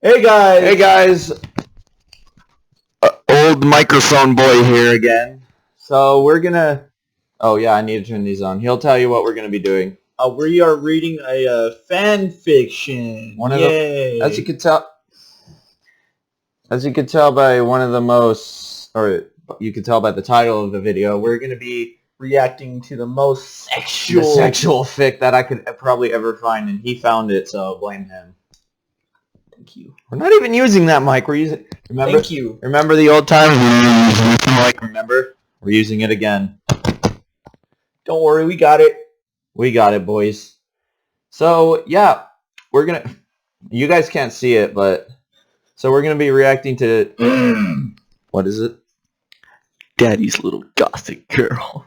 Hey guys, old microphone boy here again. So we're gonna. Oh yeah, I need to turn these on. He'll tell you what we're gonna be doing. We are reading a fan fiction. One of Yay! as you could tell by one of the most, or you could tell by the title of the video, we're gonna be reacting to the most the sexual fic that I could probably ever find, and he found it, so blame him. Thank you. We're not even using that mic. We're using. Remember? Thank you. Remember the old times? Like, remember? We're using it again. Don't worry, we got it. We got it, boys. So yeah, we're gonna. You guys can't see it, but so we're gonna be reacting to. What is it? Daddy's Little Gothic Girl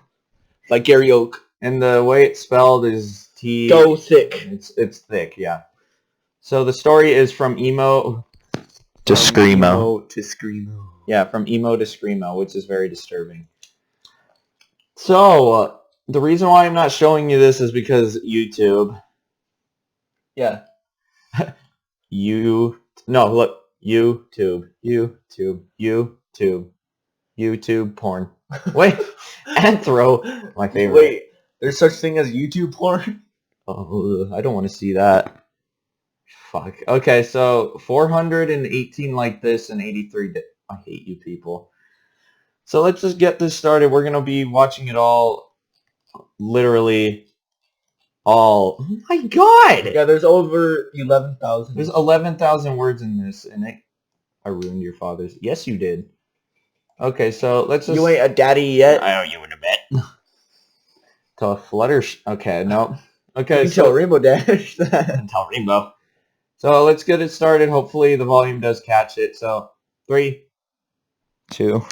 by Gary Oak. And the way it's spelled is T. Go thick. It's thick, yeah. So the story is from emo to screamo. To screamo. Yeah, from emo to screamo, which is very disturbing. So the reason why I'm not showing you this is because YouTube. Yeah. YouTube porn. Wait, Anthro, my favorite. Wait, there's such thing as YouTube porn? Oh, I don't want to see that. Fuck. Okay, so 418 like this and 83. I hate you people. So let's just get this started. We're gonna be watching it all, literally, all. Oh my god! Yeah, there's over 11,000. There's 11,000 words in this, and I ruined your father's. Yes, you did. Okay, so let's just. You ain't a daddy yet. I owe you in a bet. To flutter. Okay, no. Okay, you tell Rainbow Dash tell that. Rainbow. So let's get it started. Hopefully the volume does catch it. So 3, 2,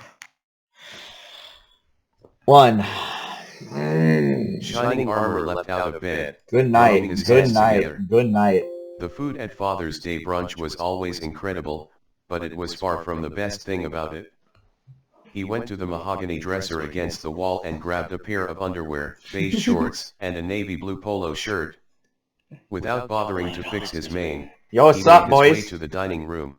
1. Shining armor leapt out of bed. Good night. rubbing his Good hands night. together. Good night. The food at Father's Day brunch was always incredible, but it was far from the best thing about it. He went to the mahogany dresser against the wall and grabbed a pair of underwear, beige shorts, and a navy blue polo shirt. Without bothering to fix his mane, Yo, what's he up, made his way boys? to the dining room.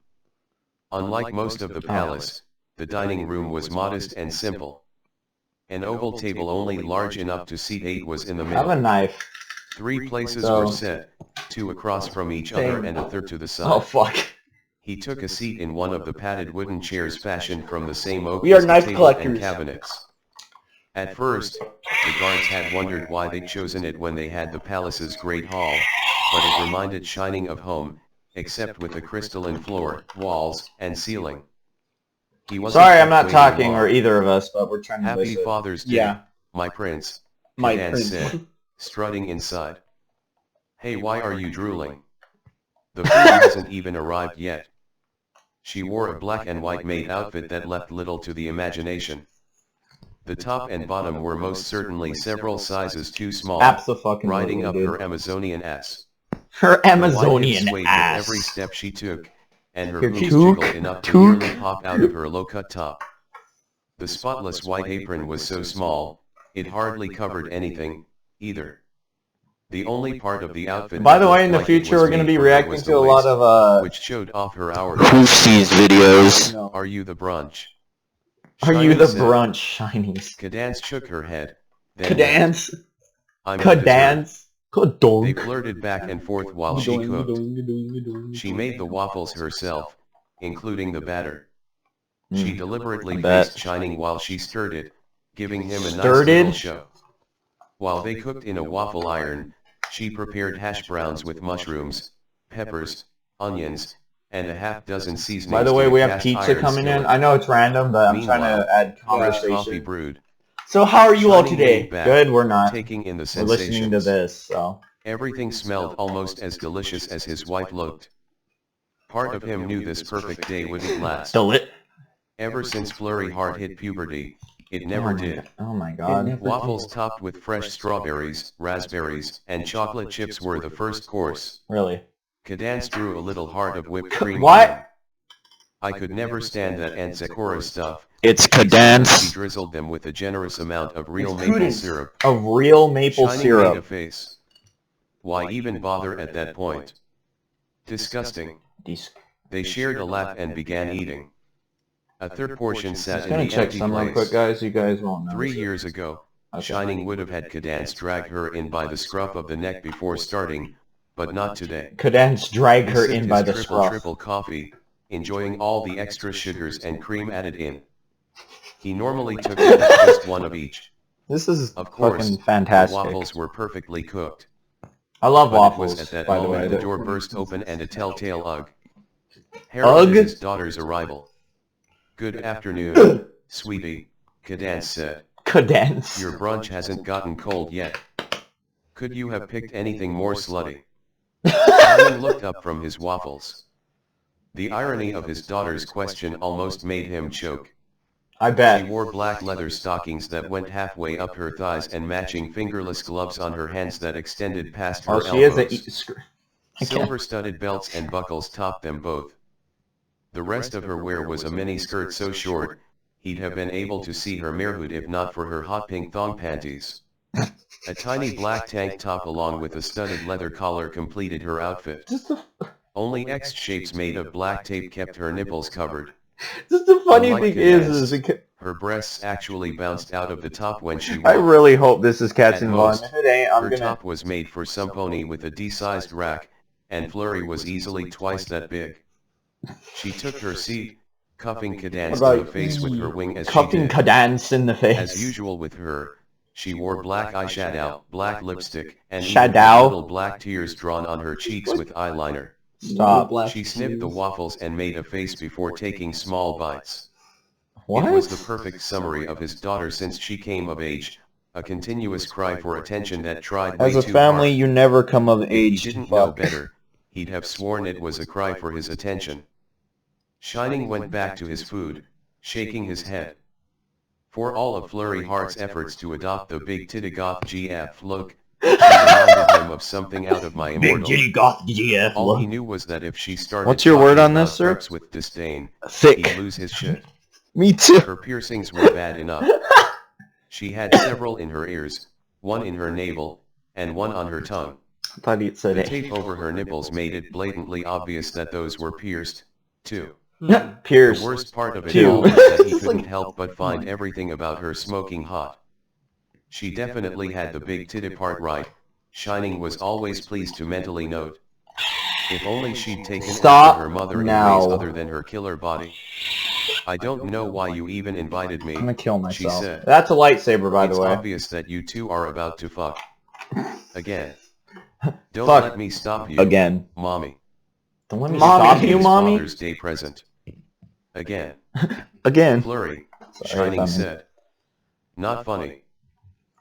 Unlike most of the palace, the dining room was modest and simple. An oval table only large enough to seat 8 was in the I have a middle. knife. 3 places So- were set, 2 across from each other and a third to the side. Oh fuck. He took a seat in one of the padded wooden chairs fashioned from the same oak We are as the knife table collectors. and cabinets. At first, the guards had wondered why they'd chosen it when they had the palace's great hall, but it reminded Shining of home, except with a crystalline floor, walls, and ceiling. He wasn't Sorry, I'm not waiting talking, long. or either of us, but we're trying to Happy listen. Father's Day, Yeah. my prince, My Dan prince. said, strutting inside. Hey, why are you drooling? The food hasn't even arrived yet. She wore a black and white maid outfit that left little to the imagination. The top and bottom were most certainly several sizes too small, Abso-fucking-lutely, riding up dude. her Amazonian ass. Her Her white Amazonian hips swayed ass. with every step she took, and her Here, boobs took, jiggled enough to took. nearly pop out of her low-cut top. The spotless white apron was so small, it hardly covered anything, either. The only part of the outfit By that the way, looked in the like it future, was we're going to made be for her reacting was to the a lot waist, of, which showed off her hours. Who sees videos? No. Are you the brunch? Are you Shining the said. brunch, Shinies? Cadance shook her head. Then Cadance. laughed. I'm a dessert. Cadance. They Kadonk. flirted back and forth while she cooked. She made the waffles herself, including the batter. She deliberately I bet. faced Shining while she stirred it, giving him a nice Stirred little it? show. While they cooked in a waffle iron, she prepared hash browns with mushrooms, peppers, onions, and a half-dozen seasonings. By the way, to a we have cast pizza iron coming in. skillet. I know it's random, but I'm trying Meanwhile, to add fresh coffee conversation. brewed. So how are you all Shining today? leaned back, Good, we're not. taking in the We're listening to sensations. this, so. Everything smelled almost as delicious as his wife looked. Part of him knew this perfect day wouldn't last. Lit. Ever since Flurry Heart hit puberty, it never did. Oh my god. Waffles topped with fresh strawberries, raspberries, and chocolate chips were the first course. Really? Cadance drew a little heart of whipped cream. What? on them. I could never stand that Aunt Sakura stuff. It's She Cadance. drizzled them with a generous amount of real It's maple Prudence. syrup. Of real maple Shining made a syrup. face. Why even bother at that point? Disgusting. They shared a lap and began eating. A third portion sat Just in gonna the check empty some real quick, place. guys. You guys won't know. 3 years ago, Okay. Shining would have had Cadance drag her in by the scruff of the neck before starting, but not today. Cadence drag He her sipped in by his the scruff. triple coffee, enjoying all the extra sugars and cream added in. He normally took just one of each. This is Of course, fucking the fantastic. waffles were perfectly cooked. I love But waffles, it was at that by the moment way. the door burst open and a telltale ugh heralded his daughter's arrival. "Good afternoon, sweetie," Cadance said. Cadence. "Your brunch hasn't gotten cold yet. Could you have picked anything more slutty?" Shining looked up from his waffles. The irony of his daughter's question almost made him choke. I bet. She wore black leather stockings that went halfway up her thighs and matching fingerless gloves on her hands that extended past her Oh, she is elbows. a... Silver-studded belts and buckles topped them both. The rest of her wear was a mini skirt so short, he'd have been able to see her mirrorhood if not for her hot pink thong panties. A tiny black tank top along with a studded leather collar completed her outfit. Only X shapes made of black tape kept her nipples covered. Just the funny Unlike thing Cadence, is her breasts actually bounced out of the top when she I walked. really hope this is Cats and At Vaughn. most, If it ain't, I'm her gonna... top was made for some pony with a D-sized rack, and Flurry was easily twice that big. She took her seat, cuffing Cadance in the face with her wing as she Cuffing did. Cadance in the face. As usual with her, she wore black eyeshadow, black lipstick, and even Shadow? had little black tears drawn on her cheeks with eyeliner. Stop. She sniffed the waffles and made a face before taking small bites. What? It was the perfect summary of his daughter since she came of age, a continuous cry for attention that tried way As a too family, hard. you never come of If age he to didn't know fuck. better, he'd have sworn it was a cry for his attention. Shining went back to his food, shaking his head. For all of Flurry Heart's efforts to adopt the big titty goth GF look, she reminded him of something out of My Immortal. Big titty goth GF All he look. knew was that if she started What's your word talking on this, about sir? preps with disdain, Thick. he'd lose his shit. Me too. Her piercings were bad enough. She had several in her ears, one in her navel, and one on her tongue. I thought he said The it. tape over her nipples made it blatantly obvious that those were pierced, too. Pierce. The worst part of it Two. all was that he It's couldn't like- help but find everything about her smoking hot. She definitely had the big titty part right, Shining was always pleased to mentally note. If only she'd taken Stop after her mother in now. ways other than her killer body. "I don't know why you even invited me," I'm gonna kill she myself. said. That's a lightsaber, by "It's the way. obvious that you two are about to fuck. Again. Don't Fuck. let me stop you, Again. Mommy." Don't let me Mommy. stop you, His mommy. Father's Day present. Again. Again. Flurry, Sorry, Shining funny. said. "Not funny.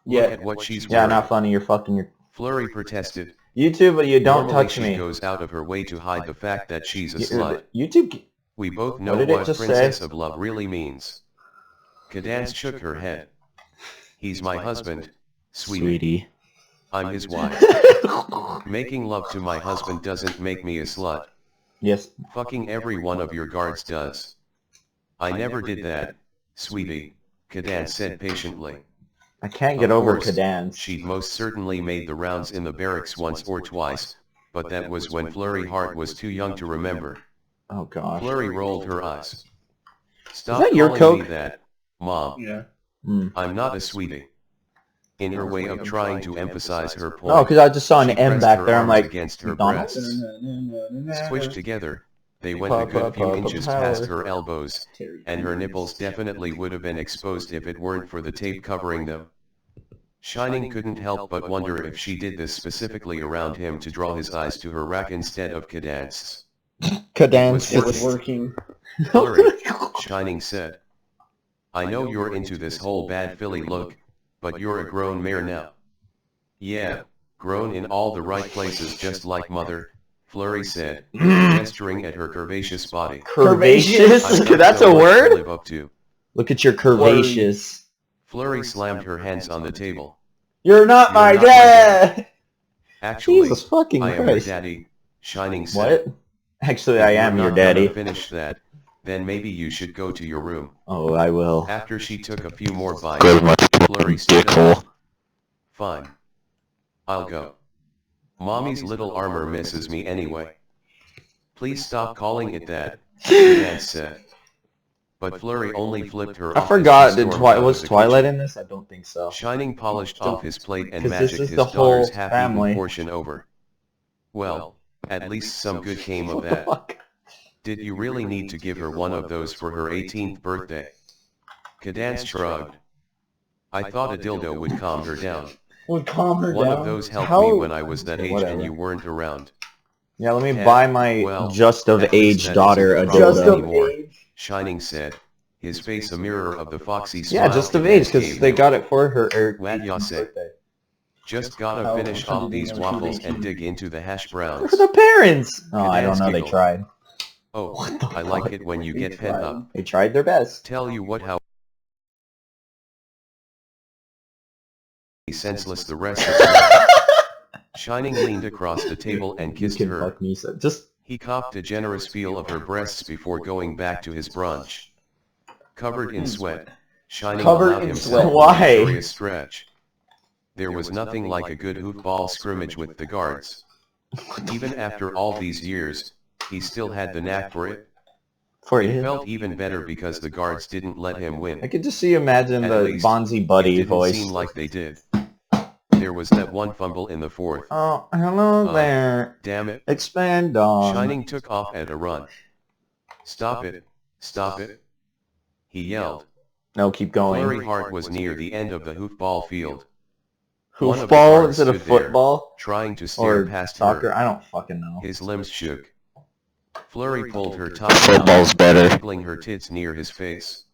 Yeah. Look at what she's Yeah, wearing." not funny. You're fucking your... Flurry protested. YouTube, but you don't Normally touch she me. goes out of her way to hide the fact that she's a You- slut. YouTube... We both know did it what just Princess say? of Love really means. Cadance shook her head. "He's my husband, sweetie. I'm his wife. Making love to my husband doesn't make me a slut. Yes. Fucking every one of your guards does." "I never did that, sweetie," Cadance said patiently. I can't Of get over course, Cadance. She'd most certainly made the rounds in the barracks once or twice, but that was when Flurry Heart was too young to remember. Oh gosh. Flurry rolled her eyes. "Stop that your calling me Coke? that, Mom. Yeah. I'm not a sweetie." In her way of trying to emphasize her point, Oh, because I just saw an she M pressed back her there. I'm arms like, against her McDonald's? breasts. Squished together, they went a good few inches past her elbows, and her nipples definitely would have been exposed if it weren't for the tape covering them. Shining couldn't help but wonder if she did this specifically around him to draw his eyes to her rack instead of Cadance's. Cadance. It was working. Flurry, Shining said. "I know you're into this whole bad filly look, but you're a grown mare now." "Yeah, grown in all the right places just like mother," Flurry said, gesturing at her curvaceous body. Curvaceous? "I've got That's so a much to word? live up to." Look at your curvaceous. Flurry slammed her hands on the table. You're not You're my not my dad! "Actually, Jesus fucking I am your Christ. daddy," Shining said. What? Actually, "If I you're am your not gonna daddy. finish that, then maybe you should go to your room." Oh, I will. After she took a few more bites, Go to my Flurry stood dickhole. up. "Fine. I'll go. Mommy's little armor misses me anyway." Please stop calling it that, Cadance said. But Flurry only flipped her I off. forgot, Was Twilight in this? I don't think so. Shining polished off his plate and 'Cause this magicked is his the whole daughter's half-eaten family. portion over. Well, at least some good came of What the that. fuck? Did you really need to give her one of those for her 18th birthday? Cadance shrugged. I thought a dildo would calm her down. Would calm her One down? of those helped How? me when I was that age Whatever. and you weren't around. Yeah, let me Ted, buy my well, just of at least age that daughter a isn't the problem dildo. anymore, Shining said, his face a mirror of the foxy smile. Yeah, just of Cadance age, because gave they him. got it for her 18th Wagya said, birthday. just gotta finish off these waffles and dig into the hash browns. For the parents! Oh, I don't Cadance know, they giggled. tried. Oh, What the I like fuck? it when you get pent up. They tried their best. Tell you what, how senseless the rest of the night. Shining leaned across the table and kissed You can her. fuck me, so just... He copped a generous feel of her breasts before going back to his brunch. Covered in sweat, Shining allowed himself a Why? luxurious stretch. There was nothing like a good hoofball scrimmage with the guards. Even after all these years, he still had the knack for it. For It you. felt even better because the guards didn't let him win. I could just see imagine At the least, Bonzi It Buddy didn't voice. seem like they did. There was that one fumble in the fourth. Oh, hello there. Damn it. Expand on. Shining took off at a run. Stop it, stop it. He yelled. No, keep going. Flurry Heart was near the end of the hoofball field. One of the Hoofball guards instead of stood there, football? trying to stare Or past soccer? her. I don't fucking know. His limbs shook. Flurry pulled her top Football's down, better. wiggling her tits near his face.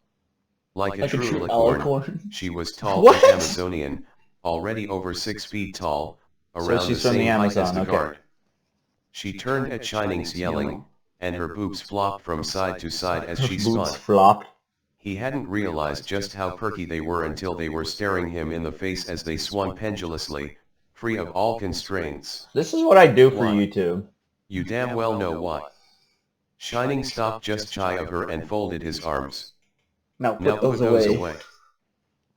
Like a true licorn, she was tall What? and Amazonian, already over 6 feet tall, around she's the from the same height as Amazon, the okay. guard. She turned at Shining's yelling, and her boobs flopped from side to side as she spun. Boots flopped. He hadn't realized just how perky they were until they were staring him in the face as they swung pendulously, free of all constraints. This is what I do for Why? YouTube. You damn well know why. Shining stopped just shy of her and folded his arms. Now Now put those away.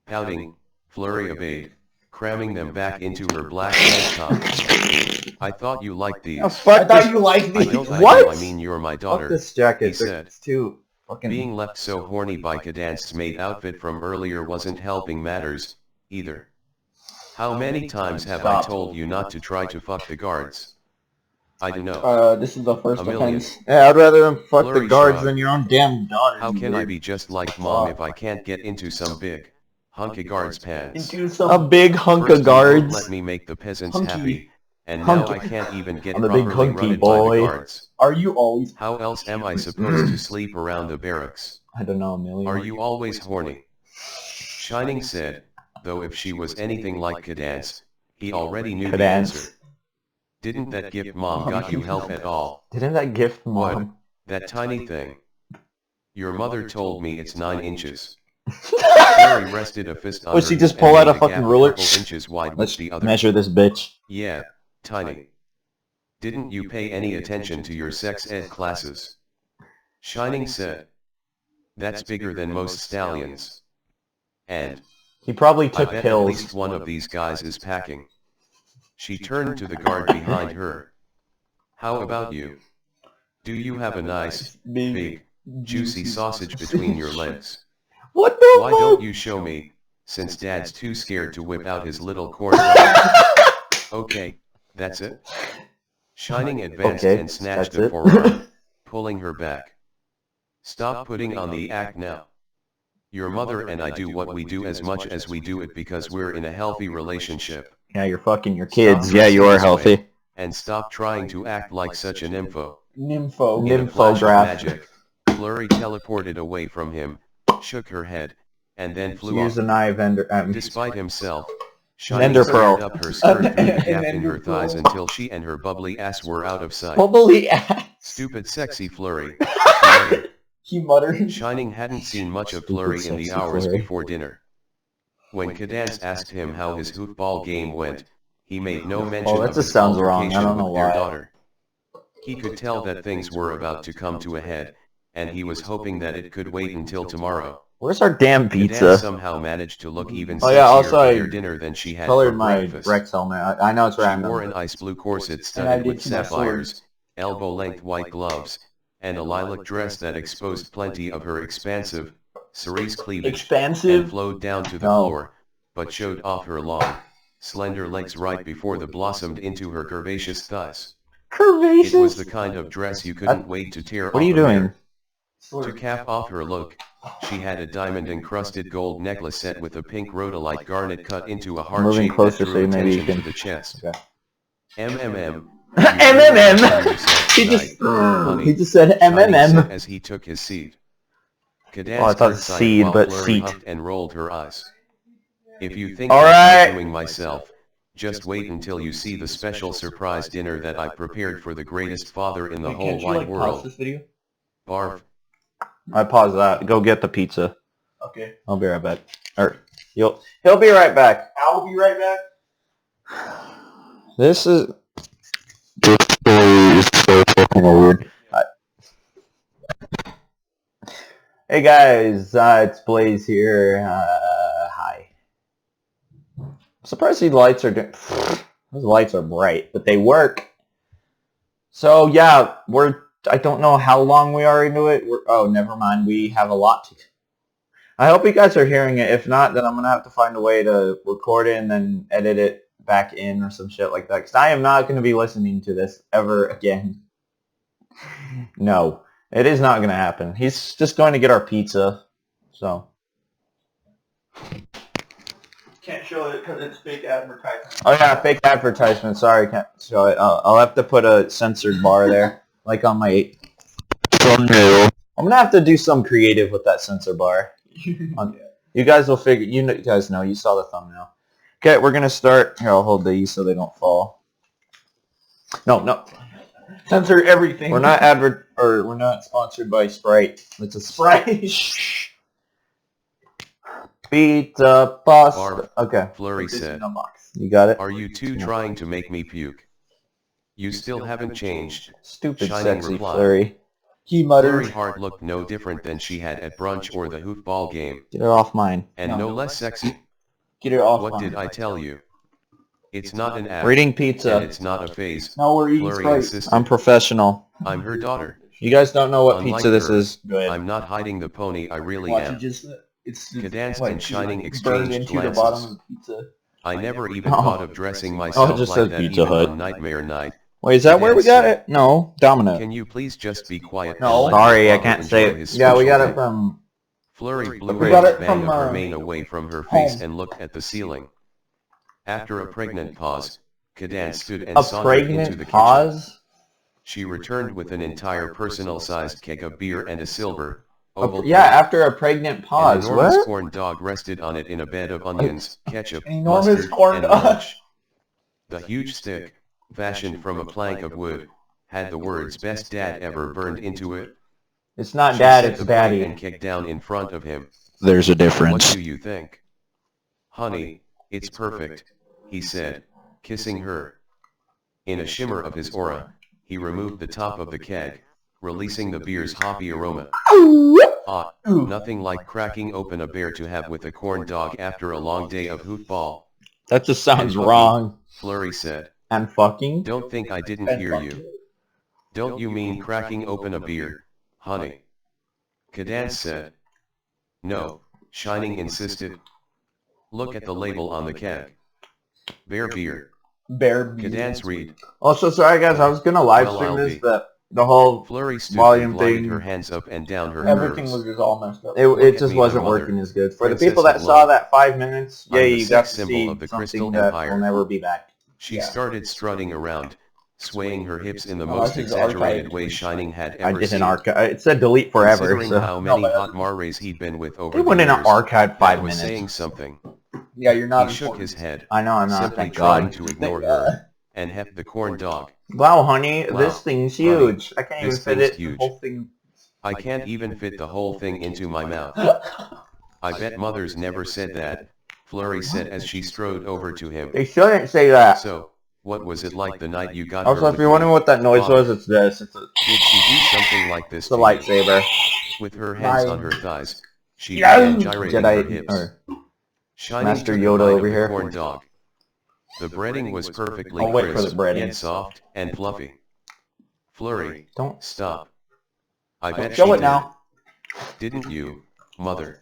Pouting, Flurry obeyed, cramming them back into her black tank top. I thought you liked these. Oh, fuck I this. thought you liked I these. don't I What? do, I mean you're my Fuck daughter. this jacket. he said. It's too fucking... Being left so horny by Cadance's maid outfit from earlier wasn't helping matters, either. How many times have I told you not to try to fuck the guards? I don't know. This is the first A million. offense. Yeah, I'd rather them fuck Flurry the guards shrugged. than your own damn daughter. How you can I weird. be just like mom if I can't get into some big, hunky guards pants? Into some A big hunk First of you won't guards? let me make the peasants Hunky. happy, and now Hunky. I can't even get I'm a big properly hunky rutted boy. by the guards. Are you always? How else am I supposed to sleep around the barracks? I don't know, Amelia. Are you always horny? Shining said, though if she was anything like Cadance, he already knew the Cadance. answer. Didn't that gift mom got you help at all? Didn't that gift What? mom? That tiny thing. Your mother told me it's 9 inches. Flurry rested a fist on Would her she hip just and pull out made a fucking gap ruler? couple inches wide with Let's the other. measure this bitch. Yeah, tiny. Didn't you pay any attention to your sex ed classes? Shining said. That's bigger than most stallions. And, He probably I took bet at pills. least one of these guys is packing. She turned to the guard behind her. How about you? Do you have a nice, big, juicy sausage between your legs? What the Why fuck? don't you show me, since Dad's too scared to whip out his little corn dog? Okay, that's it. Shining advanced Okay, and snatched that's a it. forearm, pulling her back. Stop putting on the act now. Your mother and I do what we do as much as we do it because we're in a healthy relationship. Yeah, you're fucking your kids. Stop Yeah, you are this way, healthy. And stop trying to act like such an info. Nympho. In a flash of Nymphograph. magic, Flurry teleported away from him, shook her head, and then flew Use off. an eye vendor. Despite himself, Shining Ender squared pearl. up her skirt through the An gap in ender her thighs pearl. until she and her bubbly ass were out of sight. Bubbly ass. Stupid sexy Flurry. She muttered. He muttered. Shining hadn't seen much of Stupid Flurry in the sexy hours Flurry. before dinner. When Cadance asked him how his hoofball game went, he made no mention Oh, that of just his sounds wrong. I altercation don't know with their why. daughter. He could tell that things were about to come to a head, and he was hoping that it could wait until tomorrow. Where's our damn Cadance pizza? somehow managed to look even Oh, yeah, sexier also for I their dinner than she had for Colored my breakfast. Rex helmet. I know it's She random. wore an ice blue corset And I studded did with to my sapphires, elbow-length white gloves, and a lilac dress that exposed plenty of her expansive, cerise cleavage, and Expansive? flowed down to the No. floor, but showed off her long, slender legs right before they blossomed into her curvaceous thighs. Curvaceous? It was the kind of dress you couldn't wait to tear off. What are you a doing? mirror. To cap off her look, she had a diamond-encrusted gold necklace set with a pink rhodolite garnet cut into a heart Moving shape closer that so drew maybe you attention can. to the chest. Okay. MMM. MMM. He just said Shining said MMM. as he took his seat. Oh, I Cadence thought curtsied seed, while but Flurry seat. huffed and rolled her eyes. If you think All I'm right. tattooing myself, just wait until you see the special surprise dinner that I prepared for the greatest father in the whole wide world. This video? Barf. I pause that. Go get the pizza. Okay. I'll be right back. Or he'll be right back. I'll be right back. This story is so fucking weird. Hey guys, it's Blaze here. Hi. I'm surprised these lights are those lights are bright, but they work. So yeah, I don't know how long we are into it. Oh, never mind. We have a lot to. I hope you guys are hearing it. If not, then I'm gonna have to find a way to record it and then edit it back in or some shit like that. Because I am not gonna be listening to this ever again. No, it is not gonna happen. He's just going to get our pizza. So. Can't show it because it's fake advertisement. Oh yeah, fake advertisement. Sorry, can't show it. I'll have to put a censored bar there, like on my thumbnail. I'm gonna have to do some creative with that censor bar. You guys will figure. You guys know. You saw the thumbnail. Okay, we're gonna start. Here, I'll hold these so they don't fall. No. Censor everything. We're not we're not sponsored by Sprite. It's a Sprite. Shh. Pizza pasta. Barf. Okay. Flurry said. You got it? Are you two trying to make me puke? You still haven't changed. Stupid Shining sexy replied. Flurry. He Flurry muttered. Heart looked no different than she had at brunch or the hoopball game. Get her off mine. And no less sexy. Get her off. What did I tell you? It's not an act. We're eating And pizza. it's not a phase. Now we're eating Flurry Sprite. insisted. I'm professional. I'm her daughter. You guys don't know what Unlike pizza this her, is. Go ahead. I'm not hiding the pony, I really Watch it am. just. It's Cadence like, and Shining burned exchanged into glances. the bottom of the pizza. I never even Oh. thought of dressing myself it just like says that Pizza even Hut. on Nightmare Night. Wait, is that where we got Cadence it? No, Domino. Can you please just be quiet? No. and let Sorry, your I father can't say enjoy it. his Yeah, we got special it from... Flurry blew We a got it bang from, of her mane away from her home. face and looked at the ceiling. After a pregnant pause, Cadence stood and A sauntered into the pregnant kitchen. pause? She returned with an entire personal-sized keg of beer and a silver, oval Yeah, plate. after a pregnant An pause. enormous What? corn dog rested on it in a bed of onions, ketchup, An enormous mustard, corn and dog. relish. The huge stick, fashioned from a plank of wood, had the words "Best Dad Ever" burned into it. It's not She dad, set it's the plate daddy. and keg down in front of him. There's a What difference. do you think? Honey, it's perfect, he said, kissing her. In a shimmer of his aura, he removed the top of the keg, releasing the beer's hoppy aroma. Ah, nothing like cracking open a bear to have with a corn dog after a long day of hoopball, That just sounds And wrong. Flurry said. And fucking? Don't think I didn't hear you. Don't you mean cracking open a beer, honey? Cadence said. No, Shining insisted. Look at the label on the keg. Bear beer. Bear beer. Cadence read. Also, sorry guys, I was gonna live Well, stream I'll this, be. but the whole Flurry stood volume and glided thing- her hands up and down her Everything curves. was just all messed up. it at just me, wasn't my mother, working as good. For the princess people that of saw love. that 5 minutes, I'm yeah, the you got sex to symbol see of the something Crystal that Empire. will never be back. She Yeah. started strutting around, swaying her hips in the Oh, most this is exaggerated archived. way Shining had I ever didn't seen. archive. It said delete forever. Considering So how many but- hot mares he'd been with over it the wouldn't years, archive that 5 was minutes. saying something. Yeah, you're not He shook important. his head, I know I'm not. simply Thank trying God. to ignore Thank God. her, and heft the corn dog. Wow, honey, Wow, this thing's honey, huge. I can't even this fit thing's it. The huge. whole thing. I can't even fit the whole thing into my mouth. I bet mothers never said that, Flurry said as she strode over to him. They shouldn't say that. So, what was it like the night you got Also, her if with you're me? wondering what that noise Father? was, it's this. It's a Did she do something like this it's a to you? lightsaber. With her hands Right. on her thighs, she Yeah. began gyrating her Jedi hips. or Shining Master took a Yoda bite of over the here. corn dog. The breading was perfectly I'll wait for the crisp, breading. yet soft and fluffy. Flurry, Don't. stop. I bet she Show it did. now. Didn't you, mother?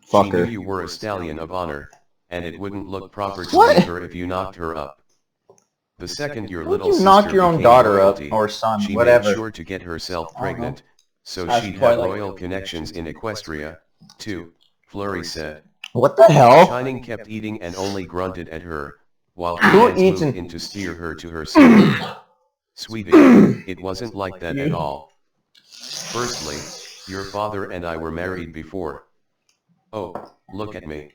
Fuck She knew her. you were a stallion of honor, and it wouldn't look proper to What? leave her if you knocked her up. The second your Would little you sister knock your own became daughter up royalty, or son, she whatever? made sure to get herself pregnant, so Ask she'd have Twilight. royal connections in Equestria, too, Flurry said. What the hell? Shining kept eating and only grunted at her, while Who Cadence eats moved and- in to steer her to her seat. Sweetie, it wasn't like that at all. Firstly, your father and I were married before. Oh, look at me.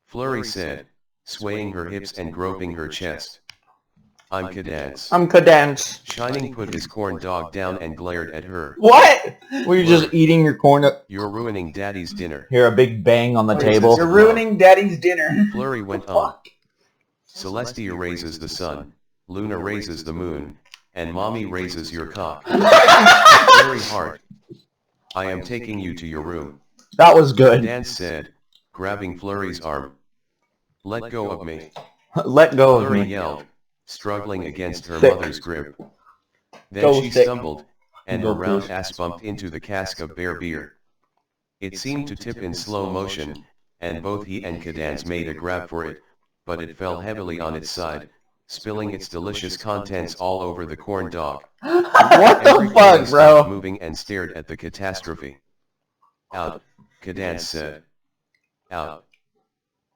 Flurry said, swaying her hips and groping her chest. I'm Cadence. I'm Cadence. Shining put his corn dog down and glared at her. What? Were you just eating your corn? You're ruining Daddy's dinner. Hear a big bang on the table. You're ruining Daddy's dinner. Flurry went on. Celestia raises the sun, Luna raises the moon, and Mommy raises your cock. Very hard. I am taking you to your room. That was good. Cadence said, grabbing Flurry's arm. Let go of me. Let go of Flurry me. yelled, struggling against her Thick. mother's grip. Then Go she thick. stumbled, and Go her round thick. ass bumped into the cask of bear beer. It seemed to tip in slow motion, and both he and Cadence made a grab for it, but it fell heavily on its side, spilling its delicious contents all over the corn dog. What the Everybody fuck, stopped bro? moving and stared at the catastrophe. Out, Cadence said. Out.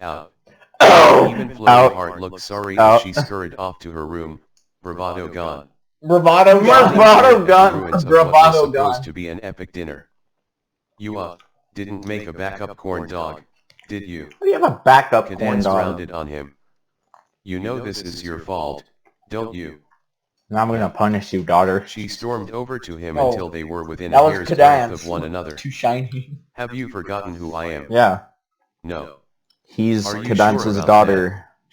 Out. Oh, Even Flurry out. Heart looked sorry Out. as she scurried off to her room, bravado gone. Bravado Bravado gun. gun. The ruins of Bravado what was supposed gun. to be an epic dinner. You didn't make a backup corn dog, did you? How do you have a backup corn Cadence dog? rounded on him. You know this is your fault, don't you? Now I'm gonna punish you, daughter. She stormed over to him Oh, until they were within that a was hair's breadth Cadence. of one another. Too shiny. Have you forgotten who I am? Yeah, No. he's Are you Cadence's sure about daughter.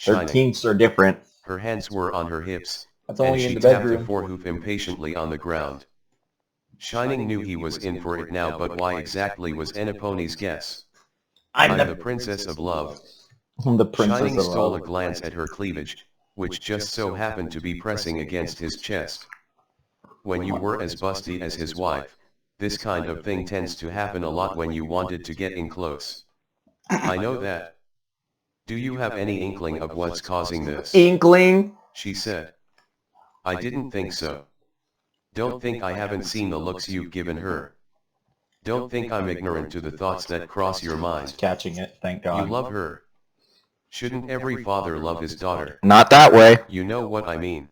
Their Shining. kinks are different. Her hands were on her hips, That's and only she in the tapped a bedroom. forehoof impatiently on the ground. Shining knew he was in for it now, but why exactly was Eniponi's guess? I'm the princess of love. I'm the princess Shining of stole a love. glance at her cleavage, which just so happened to be pressing against his chest. When you were as busty as his wife, this kind of thing tends to happen a lot when you wanted to get in close. I know that. Do you have any inkling of what's causing this? Inkling. She said. I didn't think so. Don't think I haven't seen the looks you've given her. Don't think I'm ignorant to the thoughts that cross your mind. Catching it, thank You God. love her. Shouldn't every father love his daughter? Not that way. You know what I mean.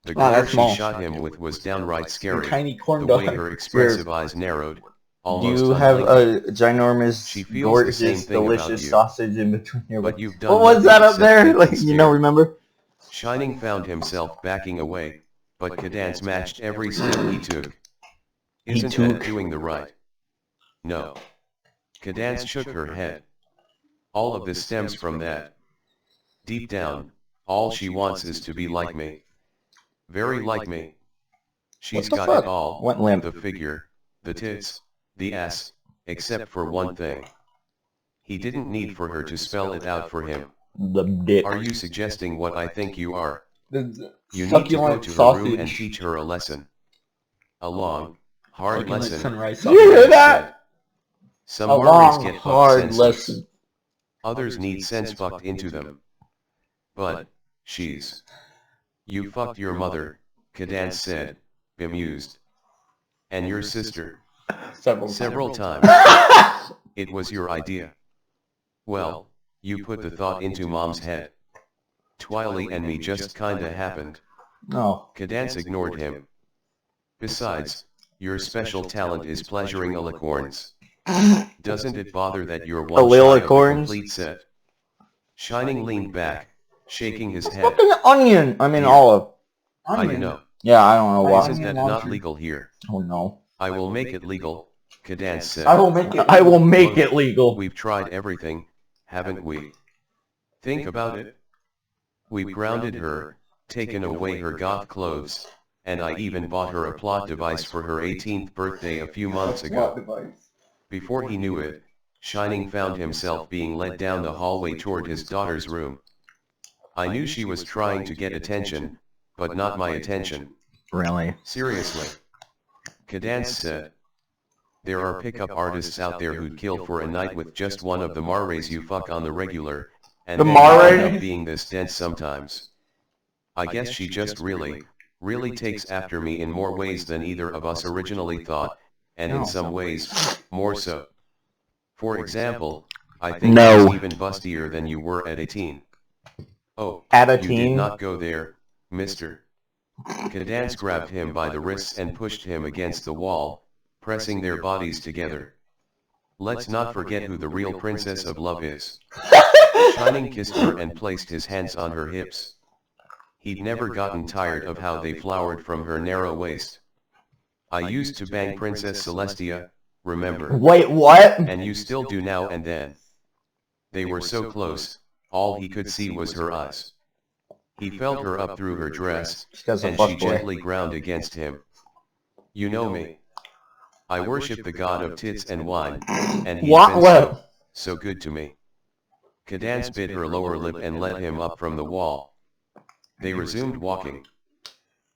The Oh, glare that's she small. shot him with was downright scary. Tiny corn The way dog. her expressive eyes narrowed, almost You have unblinking. a ginormous, She feels the same gorgeous, thing about delicious you. sausage in between your. But you've done What was nothing that up except there? sit Like and you know, stare. remember? Shining found himself backing away, but Cadence matched every step he took. Isn't that doing the right? No. Cadence shook her head. All of this stems from that. Deep down, all she wants is to be like me. Very like me. She's What the got fuck? it all, Went limp. the figure, the tits, the ass, except for one thing. He didn't need for her to spell it out for him. The dick. Are you suggesting what I think you are? The You need to go succulent to her sausage. room and teach her a lesson. A long, hard Succulent lesson. sunrise You hear sausage. that? Some A worries long, get fucked hard senseless. lesson. Others need sense fucked into them. But, she's. You fucked your mother, Cadence said, bemused. And your sister. Several times. It was your idea. Well, you put the thought into Mom's head. Twily and me just kinda happened. No. Cadence ignored him. Besides, your special talent is pleasuring alicorns. Doesn't it bother that you're one shy of a Alicorns? complete set? Shining leaned back, shaking his head. Fucking onion. I mean Here. olive. I know. Yeah, I don't know why. Isn't that not legal here? Oh no. I will make it legal, Cadence said. I will make it. I will make it legal. We've tried everything, haven't we? Think about it. We've grounded her, taken away her goth clothes, and I even bought her a plot device for her 18th birthday a few months ago. Before he knew it, Shining found himself being led down the hallway toward his daughter's room. I knew she was trying to get attention, but not my attention. Really? Seriously. Cadance said. There are pickup artists out there who'd kill for a night with just one of the mares you fuck on the regular, and The then you end mares? up being this dense sometimes. I guess she just really takes after me in more ways than either of us originally thought, and in some ways, more so. For example, I think No. she's even bustier than you were at 18. Oh, At a you did teen? not go there, mister. Cadance grabbed him by the wrists and pushed him against the wall, pressing their bodies together. Let's not forget who the real princess of love is. Shining kissed her and placed his hands on her hips. He'd never gotten tired of how they flowered from her narrow waist. I used to bang Princess Celestia, remember? Wait, what? And you still do now and then. They were so close, all he could see was her eyes. He felt her up through her dress, This guy's a and she fuckboy. gently ground against him. You know me. I worship the god of tits and wine, and he's been so good to me. Cadance bit her lower lip and let him up from the wall. They resumed walking.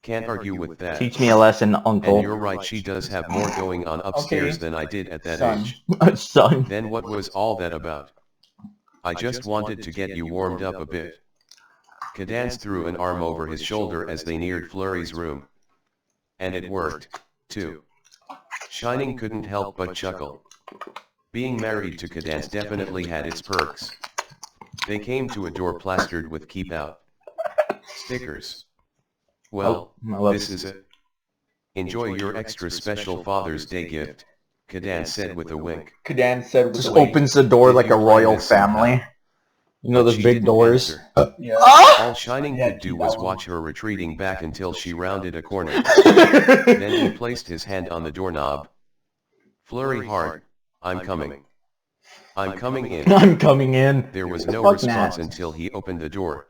Can't argue with that. Teach me a lesson, uncle. And you're right, she does have more going on upstairs than I did at that age. Son. Then what was all that about? I just wanted to get you warmed up a bit. Cadance threw an arm over his shoulder as they neared Flurry's room. And it worked, too. Shining couldn't help but chuckle. Being married to Cadance definitely had its perks. They came to a door plastered with keep out stickers. Well, this is it. Enjoy your extra special Father's Day gift, Cadance said with a wink. Cadance said with Just a wink. opens the door like a royal family. You know But those she big didn't doors? answer. Yeah. All Shining Yeah, could do keep was that one. watch her retreating back until she rounded a corner. Then he placed his hand on the doorknob. Flurry hard, I'm coming. I'm coming in. I'm coming in. There was no Fuck response that. until he opened the door.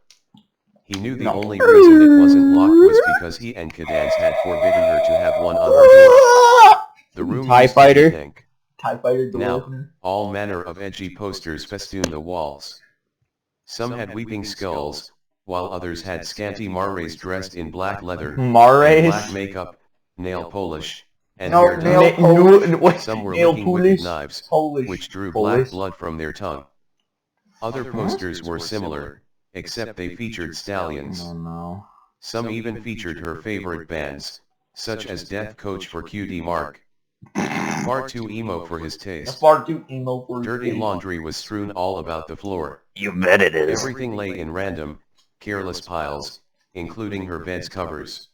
He knew the No. only reason it wasn't locked was because he and Cadance had forbidden her to have one on her door. The room TIE used to be fighter? pink. TIE fighter door Now, opener. all manner of edgy posters festooned the walls. Some had weeping skulls, while others had scanty mares dressed in black leather, and Mares? black makeup, nail polish, and No, hair nail dye. polish. Some were nail licking wicked polish. knives, Polish. which drew Polish. black blood from their tongue. Other posters were similar, except they featured stallions. Oh no. Some even featured her favorite bands, such as Death Coach for Cutie Mark. Far too emo for his That's taste. far too emo for Dirty laundry was strewn all about the floor. You bet it is. Everything lay in random, careless piles, including her bed's covers.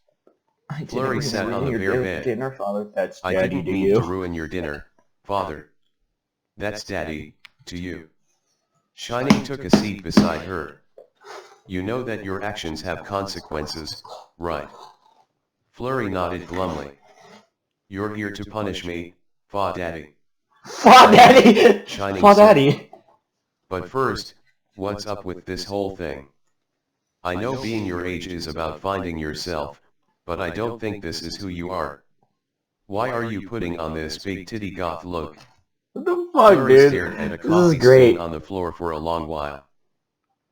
Flurry sat on the bare bed. Dinner, Father. That's I Daddy didn't to mean you. to ruin your dinner, Father. That's Daddy, to you. Shining took a seat beside her. You know that your actions have consequences, right? Flurry nodded glumly. You're here to punish me, Fa Daddy. Fa Daddy! Shining Fa said. Daddy! But first, what's up with this whole thing? I know being your age is about finding yourself, but I don't think this is who you are. Why are you putting on this big titty goth look? What the fuck, Flurry dude? stared at a This is coffee great. stain on the floor for a long while.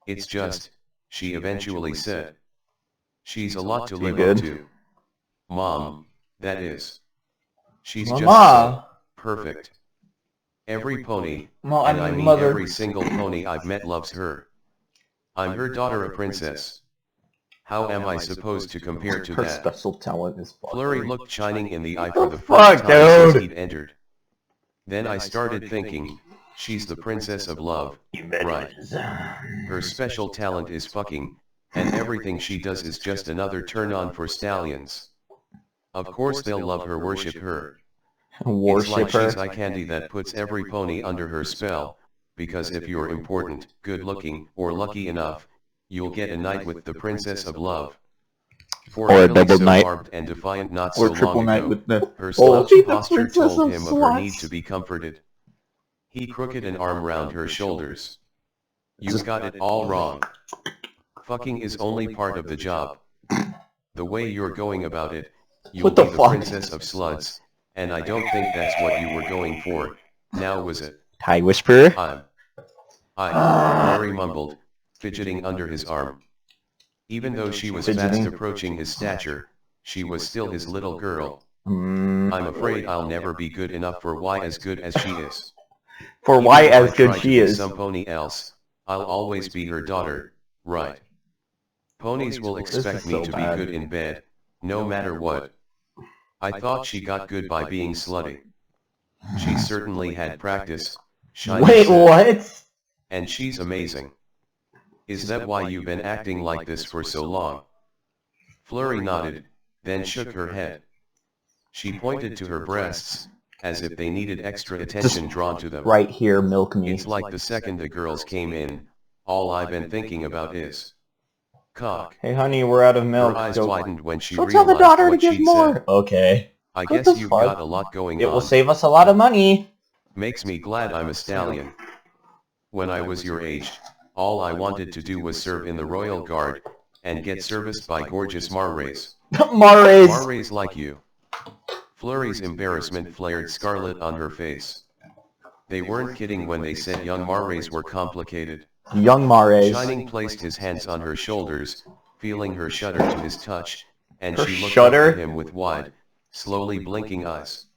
It's just, she eventually said. She's a lot to You live good? up to. Mom, that is. She's just Mama! so perfect. Every pony, No, and I mean mother. every single pony I've met loves her. I'm her daughter, a princess. How am I supposed to compare to Her that? special talent is fucking. Flurry looked Shining in the eye for the Fuck, first time since dude. he'd entered. Then I started thinking, she's the princess of love, right? Her special talent is fucking, and everything she does is just another turn on for stallions. Of course they'll love her, worship her. It's Worship like her. she's eye candy that puts every pony under her spell, because if you're important, good looking, or lucky enough, you'll get a night with the princess of love. For Or a Billy double so night. barbed and defiant not Or so triple long night ago, with the... her Oh, slouched be the posture princess told of him of her need sluts. to be comforted. He crooked an arm round her shoulders. You've got it all wrong. Fucking is only part of the job. The way you're going about it, you'll What the be the fuck? princess of sluts, and I don't think that's what you were going for, now was it? Tie Whisperer? Larry mumbled, fidgeting under his arm. Even though she was fast Fidgeting? approaching his stature, She was still his little girl. Mm, I'm afraid I'll never be good enough for Y as good as she is. For Even why if as I good try to she be is. some pony else, I'll always be her daughter, right? Ponies will expect me so to bad. be good in bed, no matter what. I thought she got good by being slutty. She certainly had practice, Shiny Wait, said. what? And she's amazing. Is that why you've been acting like this for so long? Flurry nodded, then shook her head. She pointed to her breasts, as if they needed extra attention drawn to them. Right here, milk me. It's like the second the girls came in, all I've been thinking about is cock. Hey honey, we're out of milk. Her eyes Go- widened when she So tell realized the daughter to what give she'd more. said. Okay. I What guess the you've fuck? got a lot going It on. will save us a lot of money. Makes me glad I'm a stallion. When I was your age, all I wanted to do was serve in the Royal Guard, and get serviced by gorgeous Marrays. Mares. Marrays like you. Flurry's embarrassment flared scarlet on her face. They weren't kidding when they said young Marrays were complicated. Young Mares. Shining placed his hands on her shoulders, feeling her shudder to his touch, and Her she looked shudder? up at him with wide, slowly blinking eyes.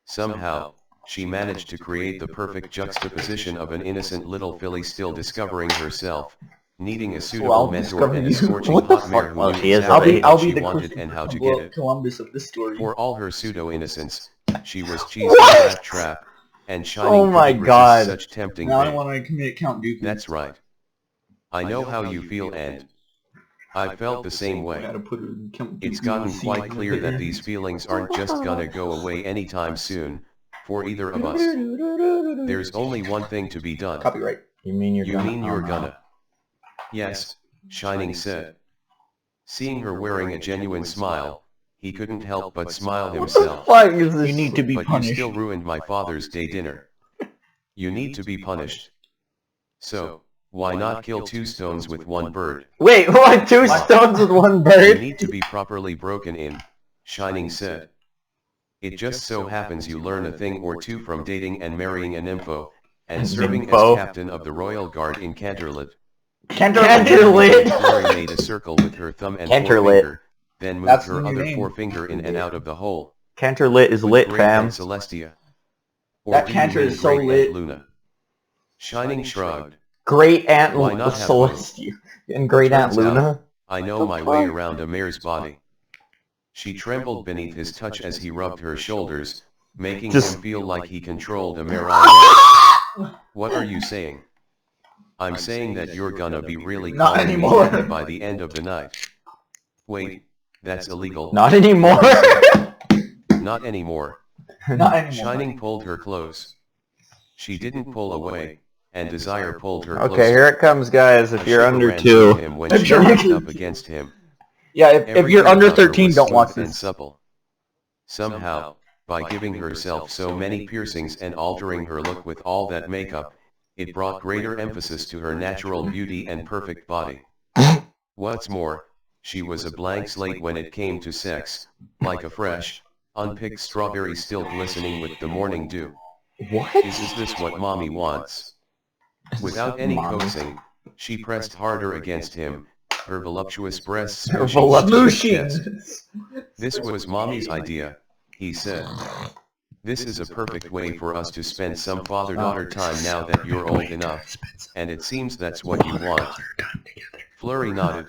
Somehow, she managed to create the perfect juxtaposition of an innocent little filly still discovering herself, needing a suitable I'll mentor discover and a you. scorching What the hot mare fuck? who Well, knew she is exactly already- what I'll be she the wanted and how to get it. Columbus of this story. For all her pseudo-innocence, she was cheesed in that trap, and Shining Oh my couldn't God. resist such tempting Now I bait. want to commit Count Dooku. That's right. I know how you feel and I felt the same way. It's gotten quite clear that these feelings aren't just gonna go away anytime soon, for either of us. There's only one thing to be done. Copyright. You mean you're You gonna? mean you're gonna? Yes, Shining said. Seeing her wearing a genuine smile, he couldn't help but smile himself. Fuck is this? You need to be But you punished. still ruined my Father's Day dinner. You need to be punished. So, why not kill two stones with one bird? Wait, what? Two stones with one You bird? need to be properly broken in, Shining said. It just so happens you learn a thing or two from dating and marrying a nympho, and serving Nympho? as captain of the Royal Guard in Canterlit. Canterlit. Flurry made a circle with her thumb and Canterlit. forefinger, then moved That's her the new other name. forefinger in and out of the hole. Canterlit is With lit, Great fam. Aunt Celestia. Or That do you Canter mean is so Great lit. Aunt Luna? Shining shrugged. Great Aunt Why not have both? Celestia and Great Aunt Turns out, Luna. I know The my way fuck? around a mare's body. She trembled beneath his touch as he rubbed her shoulders, making Just- him feel like he controlled a mare all along. What are you saying? I'm saying that you're gonna be really Not calling me anymore. daddy by the end of the night. Wait, that's illegal. Not anymore. Not anymore. Not anymore. Shining pulled her close. She didn't pull away, and Desire pulled her closer. Okay, here it comes, guys. If A you're shiver under ran through 2. him when If she you're pushed under up against him. Yeah, if you're Everything under about her 13, was don't watch smooth and this. supple. Somehow, by giving herself so many piercings and altering her look with all that makeup, it brought greater emphasis to her natural beauty and perfect body. What's more, she was a blank slate when it came to sex, like a fresh, unpicked strawberry still glistening with the morning dew. What? Is this what mommy wants? Without any coaxing, she pressed harder against him, her voluptuous breasts Her smooshing into his voluptuous- chest. This was mommy's idea, he said. This is a perfect way for us to spend some father-daughter time now that you're old enough, and it seems that's what you want. Flurry nodded.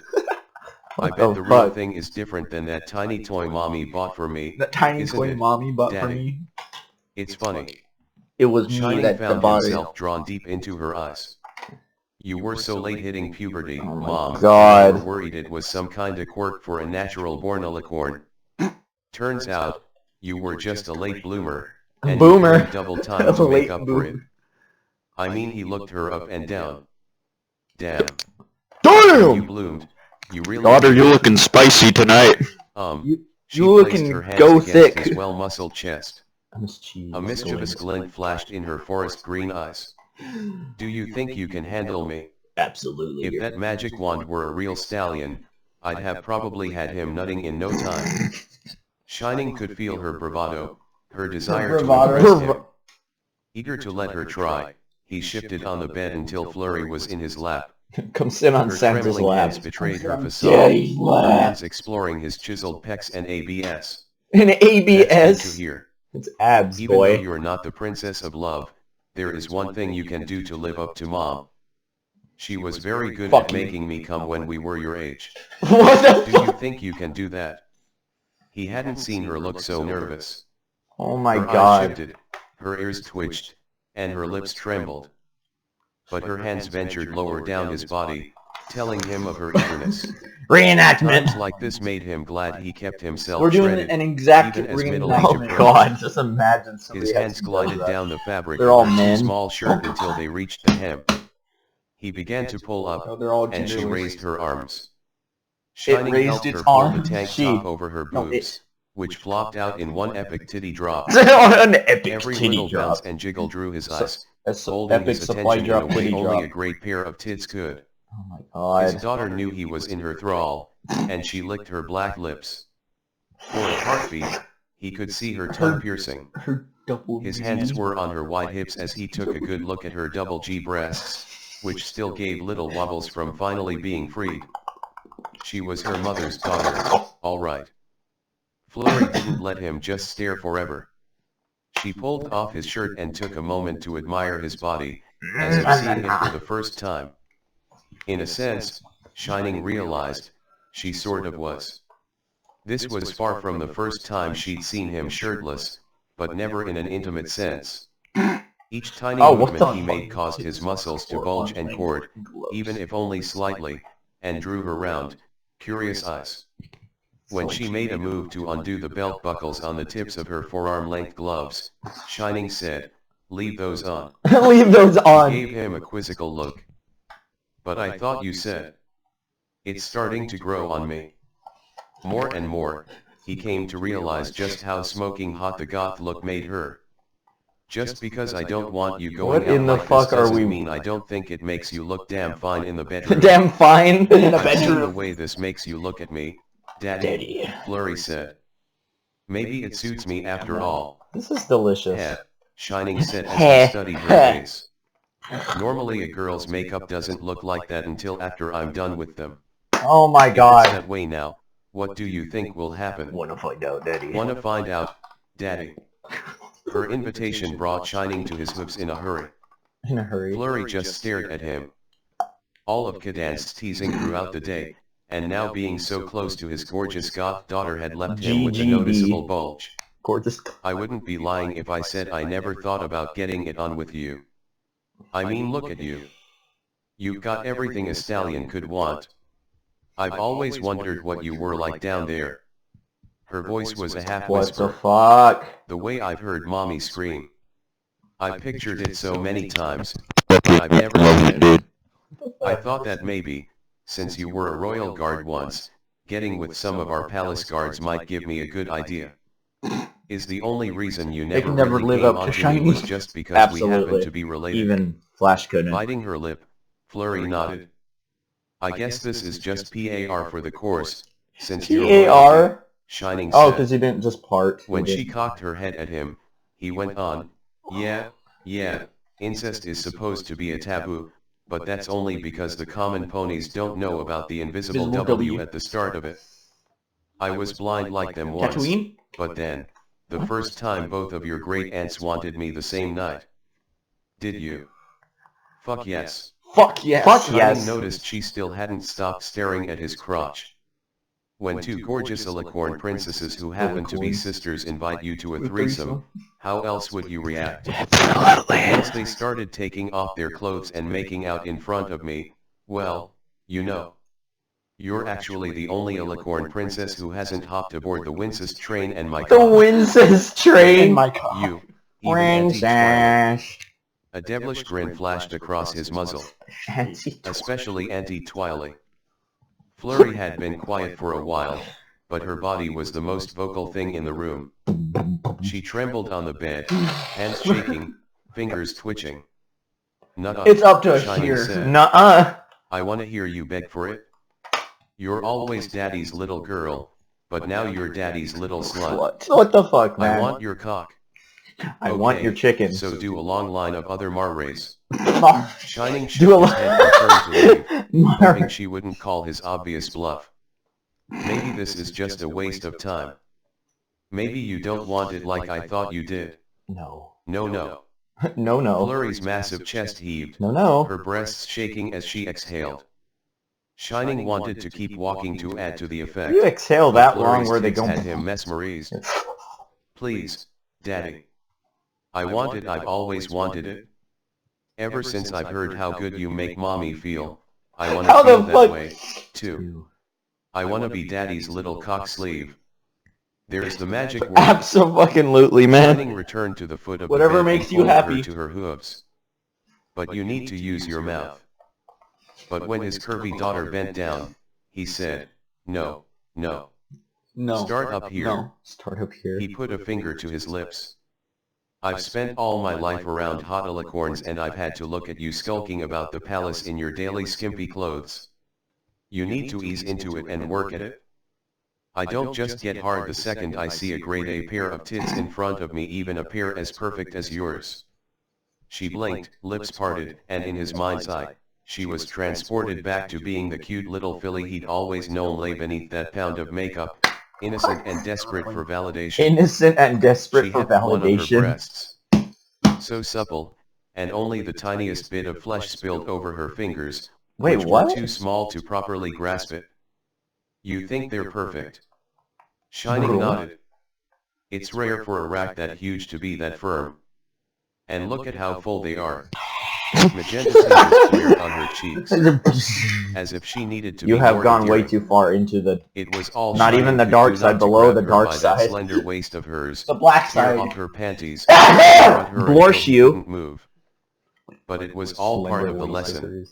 I What bet the the real fuck? thing is different than that tiny toy mommy bought for me. That tiny Isn't toy it, mommy bought for Daddy? me. It's funny. It was me Shining that found bought it. himself drawn deep into her eyes. You were so late hitting puberty, Oh my Mom. God. I was worried it was some kind of quirk for a natural-born alicorn. Turns out, you were just a late bloomer, and Boomer. you needed double time to Late make up for it. boomer. I mean, he looked her up and down. Damn. Damn! You bloomed. You really Daughter, you looking spicy tonight. She You placed looking her hands go against thick. his well-muscled chest. Mischievous A mischievous going. glint flashed in her forest green eyes. Do you think you can handle me? Absolutely. If that magic wand were a real stallion, I'd have probably had him nutting in no time. Shining could feel her bravado, her desire to bravado. impress him. Eager to let her try, he shifted on the bed until Flurry was in his lap. Come sit on Her Santa's trembling lap. hands betrayed her facade, Daddy's her lap. hands exploring his chiseled pecs and ABS. An That's good to ABS. hear. It's abs, Even though boy. you're not the princess of love, there is one thing you can do to live up to Mom. She was very good Fuck at you. making me come when we were your age. What the Do you fuck? think you can do that? He hadn't seen her look so nervous. Oh my Her eyes god. shifted, her ears twitched, and her lips trembled. But her hands ventured lower down his body, telling him of her eagerness. Reenactment. Times like this made him glad he kept himself We're doing shredded, an exact even as middle reenactment. age Oh approached. god, just imagine somebody His has hands to do glided that. down the fabric They're of all her too men. small shirt until they reached the hem. He began to pull up, Oh, they're all and she genderless. raised her arms. It Shining raised helped its her pull the arms? tank She- top over her No, boobs, which flopped out in one epic titty drop. An epic Every titty little drop. bounce and jiggle drew his eyes, A holding epic his supply attention drop in a way titty only drop. a great pair of tits could. Oh my god. His daughter knew he was in her thrall, and she licked her black lips. For a heartbeat, he could see her tongue piercing. Her double His G. hands were on her wide hips as he took a good look at her double G breasts, which still gave little wobbles from finally being freed. She was her mother's daughter, all right. Flurry didn't let him just stare forever. She pulled off his shirt and took a moment to admire his body, as if seeing him for the first time. In a sense, Shining realized, she sort of was. This was far from the first time she'd seen him shirtless, but never in an intimate sense. Each tiny movement he made caused his muscles to bulge and cord, even if only slightly, and drew her round, curious eyes. When she made a move to undo the belt buckles on the tips of her forearm-length gloves, Shining said, "Leave those on." Leave those on. She gave him a quizzical look. "But I thought you said." "It's starting to grow on me." More and more, he came to realize just how smoking hot the goth look made her. "Just because I don't want you going What in out the like fuck this are doesn't we- mean I don't think it makes you look damn fine in the bedroom." Damn fine in the "I've seen the bedroom. way this makes you look at me, Daddy," Flurry said. "Maybe it suits me after all." This is delicious. "Heh," Shining said as he studied her face. "Normally a girl's makeup doesn't look like that until after I'm done with them. Oh my If it's god. that way now, what do you think will happen?" Wanna find out, Daddy? "Wanna find out, Daddy?" Her invitation brought Shining to his hooves in a hurry. In a hurry. Flurry just stared at him. All of Cadance's teasing throughout the day, and now being so close to his gorgeous goth daughter had left him with a GGB. noticeable bulge. Gorgeous. "I wouldn't be lying if I said I never thought about getting it on with you. I mean, look at you. You've got everything a stallion could want. I've always wondered what you were like down there." Her voice was a half What the whisper, fuck? the way I've heard Mommy scream. I pictured it so many times, but I've never seen it. I thought that maybe, since you were a royal guard once, getting with some of our palace guards might give me a good idea. Is the only reason you They never can never really live came up to onto me Shiny. was just because we happen Absolutely. to be related. Even Flash couldn't. Biting her lip, Flurry nodded. "I guess this is just PAR for the course, since you're royalty," PAR? Shining Oh, said. because he didn't just part. When He she did. cocked her head at him, he went on, yeah, incest is supposed to be a taboo, but that's only because the common ponies don't know about the invisible Invisible W W. at the start of it. I was blind like them once, Tatooine? but then, the first time both of your great aunts wanted me the same night. Did you? Fuck yes. Fuck yes. Fuck Shining yes. noticed she still hadn't stopped staring at his crotch. When two gorgeous alicorn princesses who happen to be sisters invite you to a threesome, how else would you react? Once they started taking off their clothes and making out in front of me, well, you know. You're actually the only alicorn princess who hasn't hopped aboard the Wincest train and my The car. Wincest train. You, even Auntie Twilight. Princess. A devilish grin flashed across his muzzle, especially Auntie Twilight. Flurry had been quiet for a while, but her body was the most vocal thing in the room. She trembled on the bed, hands shaking, fingers twitching. "Nut It's up to Shining here. said. Nuh-uh. "I want to hear you beg for it. You're always Daddy's little girl, but now you're Daddy's little slut. What the fuck, man? I want your cock. I want Okay, your chicken. So do a long line of other Marrays. Mar- Shining Do shook a his head and turned to leave, Mar- hoping she wouldn't call his obvious bluff. Maybe this is just a waste of time. Maybe you don't want it like I thought you did. No. No, no. No. Flurry's massive chest heaved, No. her breasts shaking as she exhaled. Shining wanted to keep walking to add to the effect. You exhale but that long Flurry's where they tits go. had him mesmerized. Please, Daddy. I want it, I've always wanted it. Ever since I've heard how good you make Mommy feel, I want to How the feel that fuck? way, too. I want to be Daddy's little cock sleeve. There's the magic word. Absolutely, Shining man. returned to the foot of Whatever the bed makes and you pulled happy. her to her hooves. But you need to use your mouth. But when his curvy daughter bent down, he said, no. No. Start up here. No. Start up here. He put a finger to his lips. I've spent all my life around hot alicorns and I've had to look at you skulking about the palace in your daily skimpy clothes. You need to ease into it and work at it. I don't just get hard the second I see a grade A pair of tits in front of me, even a pair as perfect as yours. She blinked, lips parted, and in his mind's eye, she was transported back to being the cute little filly he'd always known lay beneath that pound of makeup, innocent and desperate for validation. Innocent and desperate She for had one of her validation. breasts. So supple, and only the tiniest bit of flesh spilled over her fingers, Wait, which what? were too small to properly grasp it. You think they're perfect? Shining Bro. nodded. It's rare for a rack that huge to be that firm. And look at how full they are. Magenta tinges flared on her cheeks, as if she needed to You be have more gone way endearing. too far into the... It was all Not even Shining the could dark do side, not to below grab the her dark by that side. slender waist of hers, The black tear side. off her panties, and run her Blorsh until he you. couldn't move. But it was all part of the lesson.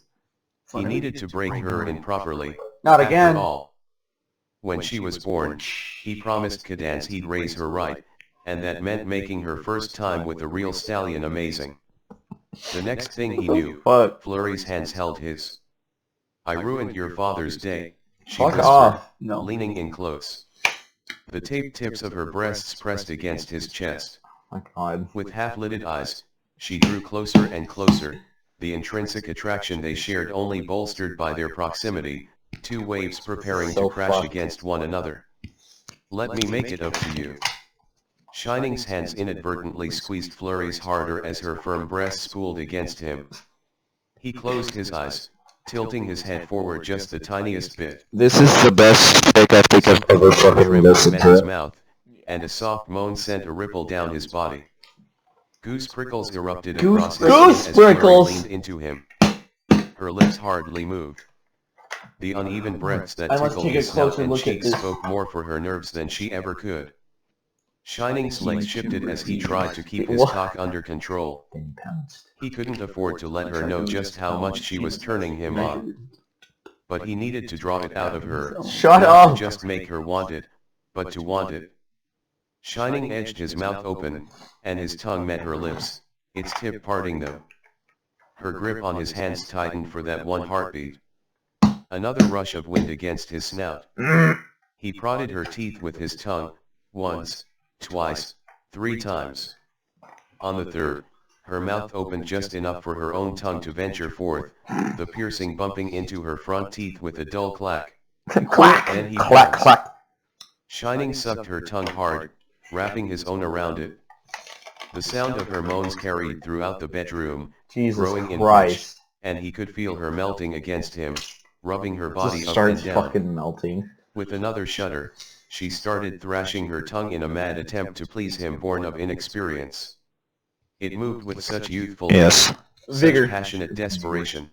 He needed to break her in properly. Not After again. all, when she was born, he promised Cadance he'd raise her right, and that meant making her first time with a real stallion amazing. The next thing he knew, Fuck. Flurry's hands held his. I ruined your father's day, she Fuck whispered, off. No. leaning in close. The taped tips of her breasts pressed against his chest. My God. With half-lidded eyes, she drew closer and closer, the intrinsic attraction they shared only bolstered by their proximity, two waves preparing So to crash fucked. against one another. Let me make it up to you. Shining's hands inadvertently squeezed Flurry's harder as her firm breast spooled against him. He closed his eyes, tilting his head forward just the tiniest bit. This is the best pick I think I've ever fucking listened Met his to. mouth, and a soft moan sent a ripple down his body. Goose prickles erupted Goose across his skin Goose as Flurry prickles! leaned into him. Her lips hardly moved. The uneven breaths that I must tickled take a his snout closer and look at cheeks this. spoke more for her nerves than she ever could. Shining's legs shifted as he tried to keep his What? cock under control. Then pounced. He couldn't afford to let her know just how much she was turning him on. But he needed to draw it out of her. Shut Not to up! just make her want it, but to want it. Shining edged his mouth open, and his tongue met her lips, its tip parting them. Her grip on his hands tightened for that one heartbeat. Another rush of wind against his snout. He prodded her teeth with his tongue, once, twice, 3 times. On the third, her mouth opened just enough for her own tongue to venture forth, the piercing bumping into her front teeth with a dull clack. Clack! Then he Clack, pounced. clack. Shining sucked her tongue hard, wrapping his own around it. The sound of her moans carried throughout the bedroom, Jesus growing in pitch, Christ. and he could feel her melting against him, rubbing her Just body up starts and down. fucking melting. With another shudder, she started thrashing her tongue in a mad attempt to please him, born of inexperience. It moved with such youthful Yes. vigor, such passionate desperation.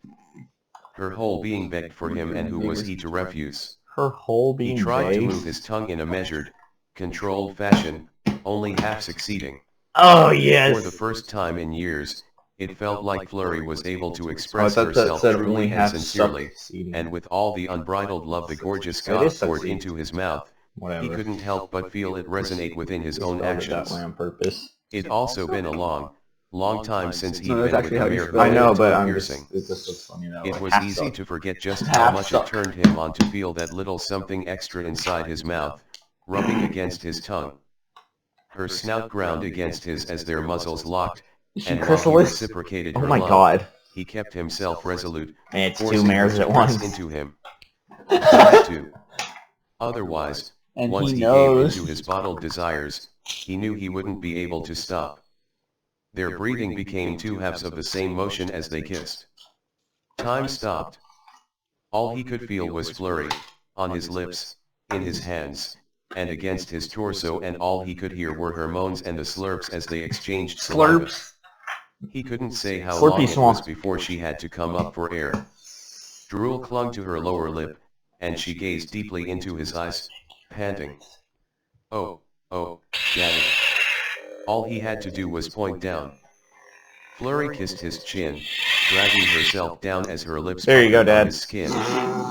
Her whole being begged for him, and who was he to refuse? Her whole He being tried to vague. move his tongue in a measured, controlled fashion, only half succeeding. Oh, For the yes! first time in years, it felt like Flurry was able to Oh, I express thought that herself said truly only and half sincerely, succeeding. and with all the unbridled love the gorgeous It god is poured succeed. into his mouth. Whatever. He couldn't help but feel it resonate within his own Spelled it that actions. way on purpose. It'd also been a long time since he'd No, that's been actually with how a you mere spell it. I know, but tongue I'm just, piercing. it just looks funny that way. It was Half easy suck. to forget just Half how much it suck. turned him on to feel that little something extra inside his mouth, rubbing against his tongue. Her snout ground against his as their muzzles locked, Is she and while he chrysalis? reciprocated Oh her my love, god. he kept himself resolute, And it's two forcing her mares to at press once. into him. He had to. Otherwise, And once he he knows. gave into his bottled desires, he knew he wouldn't be able to stop. Their breathing became two halves of the same motion as they kissed. Time stopped. All he could feel was flurry, on his lips, in his hands, and against his torso, and all he could hear were her moans and the slurps as they exchanged saliva. Slurps. He couldn't say how Slurpy long it swamp. was before she had to come up for air. Drool clung to her lower lip, and she gazed deeply into his eyes, panting. Oh, oh, Daddy. All he had to do was point down. Flurry kissed his chin, dragging herself down as her lips There you go, puckered on Dad. his skin.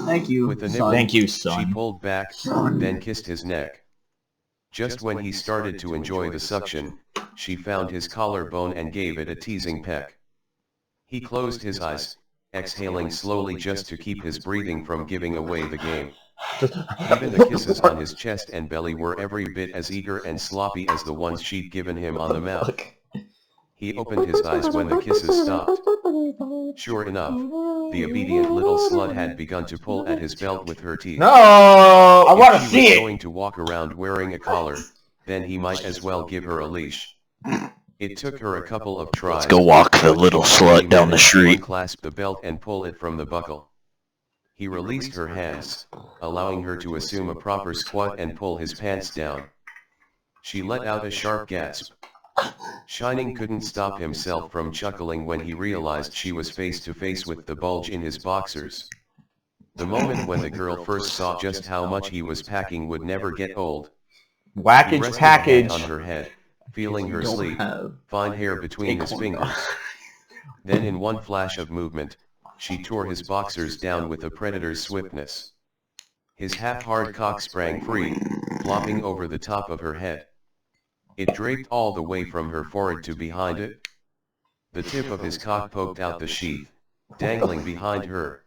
Thank you, With a son. nibble, Thank you, she son. pulled back, then kissed his neck. Just when he started to enjoy the suction, she found his collarbone and gave it a teasing peck. He closed his eyes, exhaling slowly just to keep his breathing from giving away the game. Even the kisses on his chest and belly were every bit as eager and sloppy as the ones she'd given him on the mouth. He opened his eyes when the kisses stopped. Sure enough, the obedient little slut had begun to pull at his belt with her teeth. No! I If want to she see was it! going to walk around wearing a collar, then he might as well give her a leash. It took her a couple of tries. Let's go walk the but little she finally slut down the managed to street. unclasp the belt and pull it from the buckle. He released her hands, allowing her to assume a proper squat and pull his pants down. She let out a sharp gasp. Shining couldn't stop himself from chuckling when he realized she was face to face with the bulge in his boxers. The moment when the girl first saw just how much he was packing would never get old. He Whackage rested a package. hand on her head, feeling her Don't sleek, have fine hair between his acorn fingers. Then in one flash of movement, she tore his boxers down with a predator's swiftness. His half-hard cock sprang free, flopping over the top of her head. It draped all the way from her forehead to behind it. The tip of his cock poked out the sheath, dangling behind her.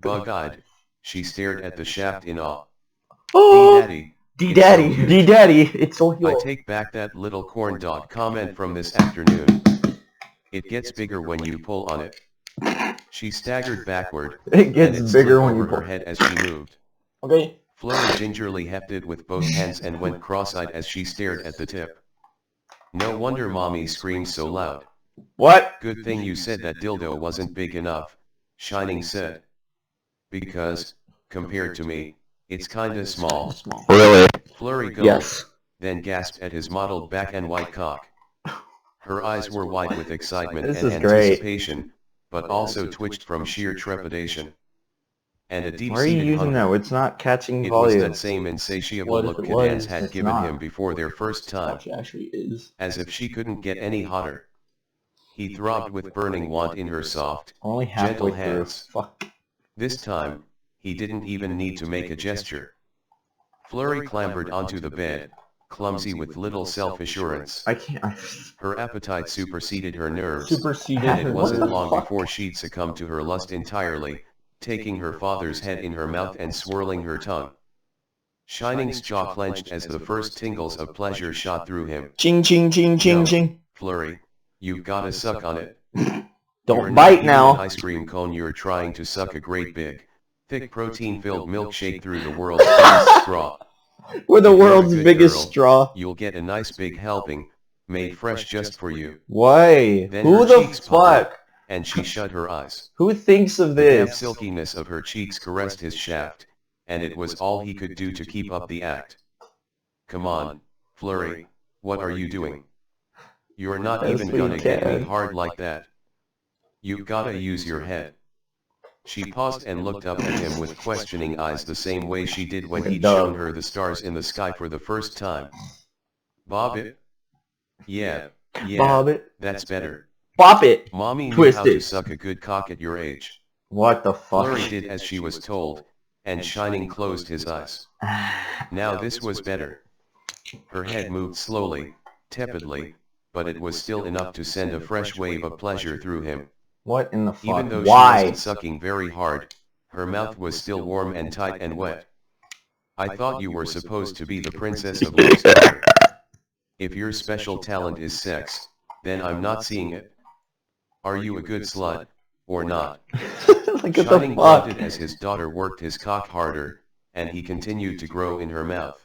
Bug-eyed, she stared at the shaft in awe. Oh! D-Daddy, D-Daddy! D-Daddy! It's so I cute. take back that little corn dog comment from this afternoon. It gets bigger when you pull on it. She staggered backward, It gets and it bigger slid when you over her pull. head as she moved. Okay. Flurry gingerly hefted with both hands and went cross-eyed as she stared at the tip. No wonder Mommy screamed so loud. What? Good thing you said that dildo wasn't big enough, Shining said. Because, compared to me, it's kinda small. Really? Flurry gulped, Yes. then gasped at his mottled back and white cock. Her eyes were wide with excitement This and is great. anticipation, but also twitched from sheer trepidation. And a Why are you deep-seated using hunger. that? It's not catching It was volume. that same insatiable What if look it Cadence was? had It's given not. him before their first time, Which actually is. as if she couldn't get any hotter. He throbbed with burning want in her soft, Only gentle halfway through. hands. Fuck. This time, he didn't even need to make a gesture. Flurry clambered onto the bed, clumsy with little self-assurance. I can't. Her appetite superseded her nerves, Superseded. and it What wasn't the long fuck? before she'd succumb to her lust entirely, taking her father's head in her mouth and swirling her tongue. Shining's jaw clenched as the first tingles of pleasure shot through him. Ching, ching, ching, ching, No. ching. Flurry, you've gotta suck on it. Don't You're not bite eating now. an ice cream cone, you're trying to suck a great big, thick protein-filled milkshake through the world's biggest straw. We're the If you're a world's good biggest girl, straw. You'll get a nice big helping, made fresh just for you. Why? Then Who her the cheeks puckered, fuck? and she shut her eyes. Who thinks of The damp this? silkiness of her cheeks caressed his shaft, and it was all he could do to keep up the act. Come on, Flurry, what are you doing? You're not Yes, even we gonna get me can. hard like that. You've gotta use your head. She paused and looked up at him with questioning eyes the same way she did when he'd shown her the stars in the sky for the first time. Bob it? Yeah, Bob it. that's better. Bop it. Mommy knew Twist how to it. suck a good cock at your age. What the fuck? Flurry did as she was told, and Shining closed his eyes. Now this was better. Her head moved slowly, tepidly, but it was still enough to send a fresh wave of pleasure through him. What in the fuck? Even though she Why? wasn't sucking very hard, her mouth was still warm and tight and wet. I thought you were supposed to be the princess of Luke's daughter. If your special talent is sex, then I'm not seeing it. Are you a good slut, or not? Like, what Shining the fuck? grunted as his daughter worked his cock harder, and he continued to grow in her mouth.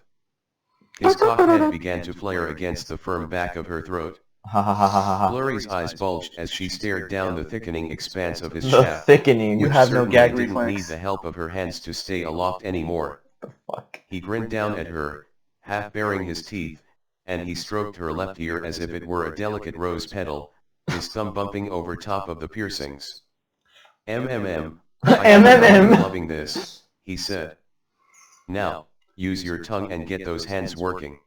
His cock head began to flare against the firm back of her throat. Ha ha ha ha ha ha. Flurry's eyes bulged as she stared down the thickening expanse of his The shaft, thickening. You which have no certainly gag didn't reflex. need the help of her hands to stay aloft anymore. The fuck? He grinned down at her, half baring his teeth, and he stroked her left ear as if it were a delicate rose petal, his thumb bumping over top of the piercings. MMM, I'm loving this, he said. Now, use your tongue and get those hands working.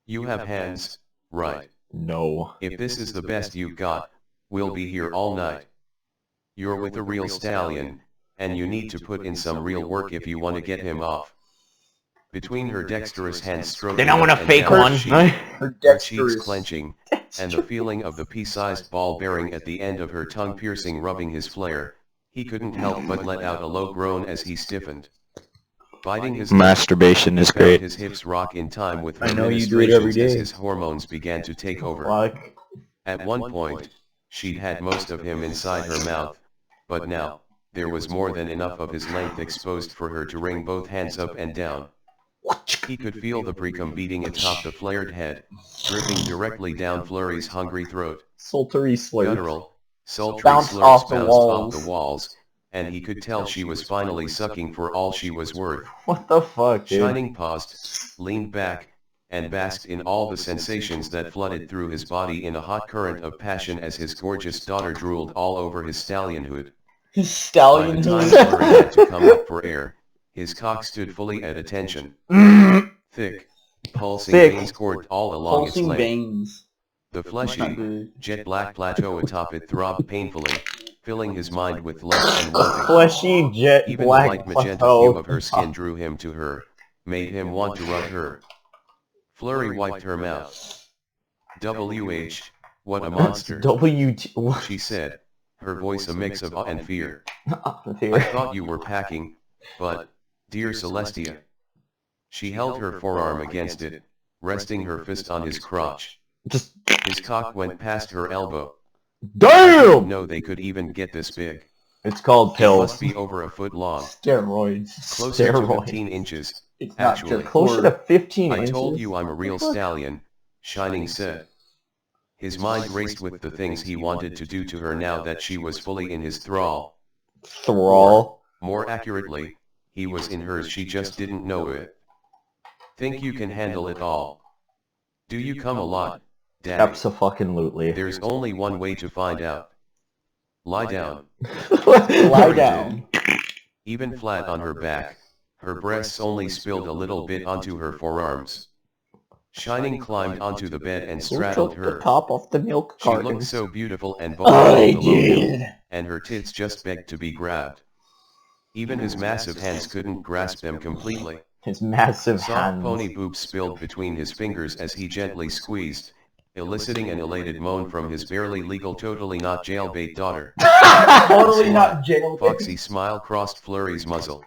You have hands, right? No. If this is the best you've got, we'll be here all night. You're with a real stallion, and you need to put in some real work if you want to get him off. Between her dexterous hands stroking They don't want a up and fake down one. her cheek, Her her cheeks dexterous. clenching, and the feeling of the pea-sized ball bearing at the end of her tongue piercing rubbing his flare, he couldn't help but let out a low groan as he stiffened. Biting his lip, Masturbation he is felt great. his hips rock in time with I her know you do it every ministrations as day. his hormones began to take over. Fuck. At one point, she'd had most of him inside her mouth, but now, there was more than enough of his length exposed for her to wring both hands up and down. He could feel the precum beating atop the flared head, dripping directly down Flurry's hungry throat. Sultry slurp. Guttural, sultry Bounced slurps off the bounced walls. off the walls, and he could tell she was finally sucking for all she was worth. What the fuck, dude? Shining paused, leaned back, and basked in all the sensations that flooded through his body in a hot current of passion as his gorgeous daughter drooled all over his stallionhood. By the Stallion. time Flurry had to come up for air, his cock stood fully at attention. Thick, pulsing Thick. veins coursed all along its Pulsing length. veins. The That's not fleshy, good. jet-black plateau atop it throbbed painfully, filling his mind with lust and wanting. Fleshy jet Even the black light magenta plateau. hue of her skin drew him to her, made him want to rub her. Flurry wiped her mouth. WH, what a monster, WT. she said, her voice a mix of awe and fear. I Here. thought you were packing, but, dear Celestia. She held her forearm against it, resting her fist on his crotch. Just His cock went past her elbow. damn. No, they could even get this big. It's called It pills. must be over a foot long, Steroids. closer to Steroids. 15 inches. It's not Actually. just Closer to 15 I inches. told you I'm a real stallion, Shining said. His mind raced with the things he wanted to do to her now that she was fully in his thrall. Thrall. More accurately, he was in hers, she just didn't know it. Think you can handle it all? Do you come a lot, Daddy? Abso-fucking-lutely. There's only one way to find out. Lie down. Lie down. Even flat on her back, her breasts only spilled a little bit onto her forearms. Shining climbed onto the bed and straddled Who took her. the top off the milk She carton? looked so beautiful and I vulnerable below him, did. and her tits just begged to be grabbed. Even his massive hands couldn't grasp them completely. His massive Soft hands. pony boobs spilled between his fingers as he gently squeezed, eliciting an elated moan from his barely legal, totally not jailbait daughter. Totally not jail. Foxy smile crossed Flurry's muzzle.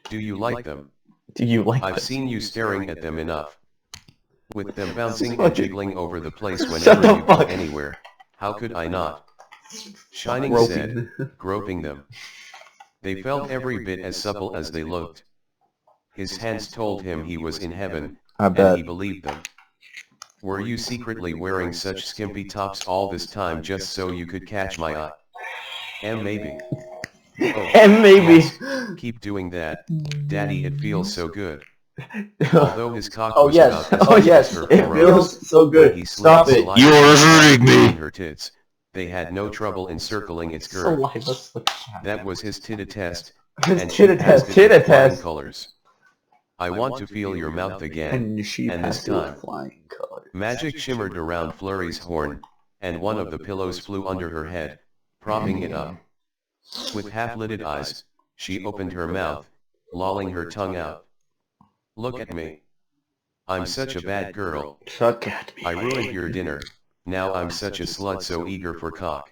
Do you like them? Do you like I've this? seen you staring at them enough. With them bouncing and Fucking- jiggling over the place Shut whenever the you go fuck. anywhere. How could I not? Shining Groping. said, groping them. They felt every bit as supple as they looked. His hands told him he was in heaven, I and bet. he believed them. Were you secretly wearing such skimpy tops all this time just so you could catch my eye? Maybe. Oh, And maybe. yes, keep doing that, Daddy, it feels so good. Although his cock Oh was yes, about as oh big as yes, her it forearm, feels so when good. he Stop slid it. saliva You are hurting hurting me. her tits. They had no trouble encircling its girth. Saliva slip. That was his tit test, His and she tit passed test. it with Tit flying test. colors. I want to feel your mouth again. And she And this passed it with time, flying colors. Magic shimmered around Flurry's horn, and one of the pillows flew under her head, propping it up. With half-lidded eyes, she opened her mouth, lolling her tongue out. Look at me. I'm such a bad girl. Suck at me. I ruined your dinner. Now I'm such a slut so eager for cock.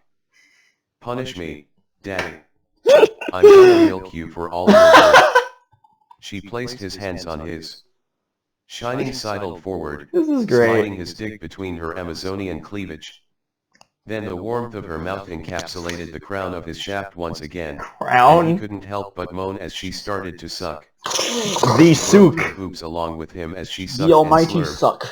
Punish me, Daddy. I'm gonna milk you for all your worth. She placed his hands on his. Shining sidled forward, This is sliding great. his dick between her Amazonian cleavage. Then the warmth of her mouth encapsulated the crown of his shaft once again, and he Crown. couldn't help but moan as she started to suck. The Broke sook. her boobs along with him as she The sucked and almighty slurped. suck.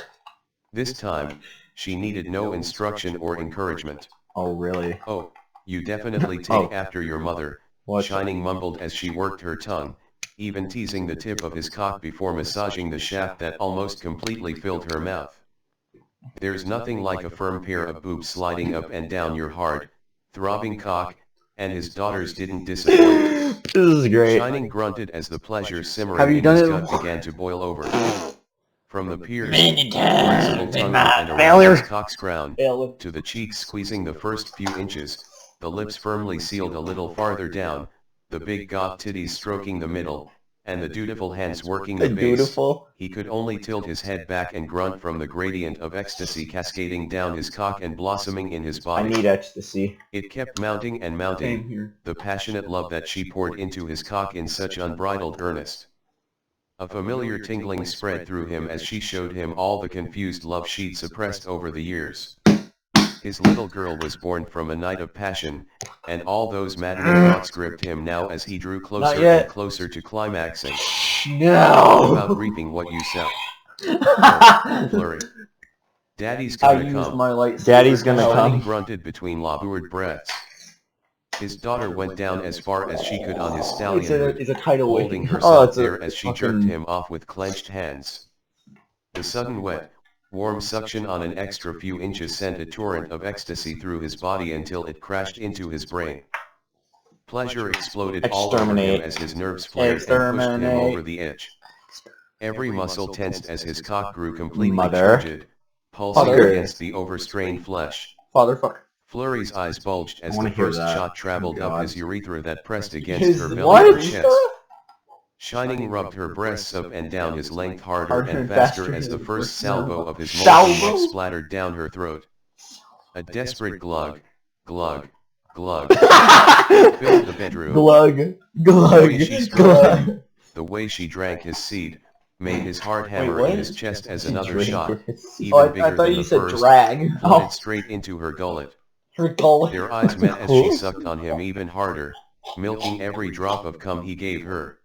This time, she needed no instruction or encouragement. Oh, really? Oh, you definitely take after your mother, What? Shining mumbled as she worked her tongue, even teasing the tip of his cock before massaging the shaft that almost completely filled her mouth. There's nothing like a firm pair of boobs sliding up and down your hard, throbbing cock, and his daughters didn't disappoint. This is great. Shining grunted as the pleasure Have simmering you in done his it gut before? began to boil over. From the pierced, Many flexible times. tongue my and around failure. his cock's crown, to the cheeks squeezing the first few inches, the lips firmly sealed a little farther down, the big goth titties stroking the middle, and the dutiful hands working the base. Dutiful. He could only tilt his head back and grunt from the gradient of ecstasy cascading down his cock and blossoming in his I body. need ecstasy. It kept mounting and Same mounting, here. the passionate love that she poured into his cock in such unbridled earnest. A familiar tingling spread through him as she showed him all the confused love she'd suppressed over the years. His little girl was born from a night of passion, and all those maddening thoughts gripped him now as he drew closer yet. and closer to climaxing. No. About reaping what you sow. Flurry. Daddy's I gonna used come. my lightsaber. Daddy's gonna now. Shining come. grunted between labored breaths. His daughter went down as far as she could on his stallion hood, It's a tidal holding wave. herself it's a there as she jerked fucking- him off with clenched hands. The sudden wet, warm suction on an extra few inches sent a torrent of ecstasy through his body until it crashed into his brain. Pleasure exploded all over him Exterminate. as his nerves flared and pushed him Exterminate. over the edge. Every muscle tensed as his cock grew completely Mother. turgid, pulsing Father. against the overstrained flesh. Fatherfucker. Flurry's eyes bulged as wanna the hear first that. shot traveled up God. his urethra that pressed against His her belly what? and chest. Shining rubbed her breasts up and down his length harder and faster as the first salvo of his molten Salvo? love splattered down her throat. A desperate glug, glug, glug, filled the bedroom. Glug. The Glug. way she stroked Glug. him, the way she drank his seed, made his heart hammer in his chest as another shot, even Oh, I bigger thought than you the said first, drag. flooded straight into her gullet. Her gullet. Their eyes met as she sucked on him even harder, milking every drop of cum he gave her.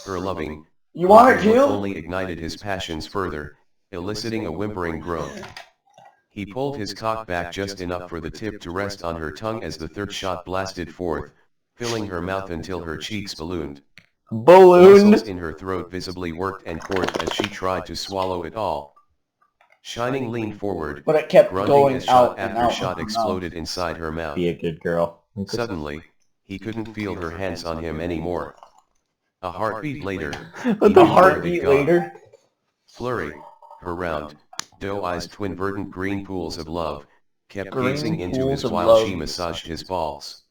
Her loving, You want hot look her only ignited his passions further, eliciting a whimpering groan. He pulled his cock back just enough for the tip to rest on her tongue as the third shot blasted forth, filling her mouth until her cheeks ballooned. Balloon. Muscles in her throat visibly worked and chords as she tried to swallow it all. Shining leaned forward, But it kept grunting going as shot out and after out shot of her exploded inside her mouth. Be a good girl. Suddenly, he couldn't feel her hands on him anymore. A heartbeat later, What he the knew where heartbeat they'd gone. later? Flurry, her round, doe-eyed twin verdant green pools of love, kept Green gazing into pools his of while love. she massaged his balls.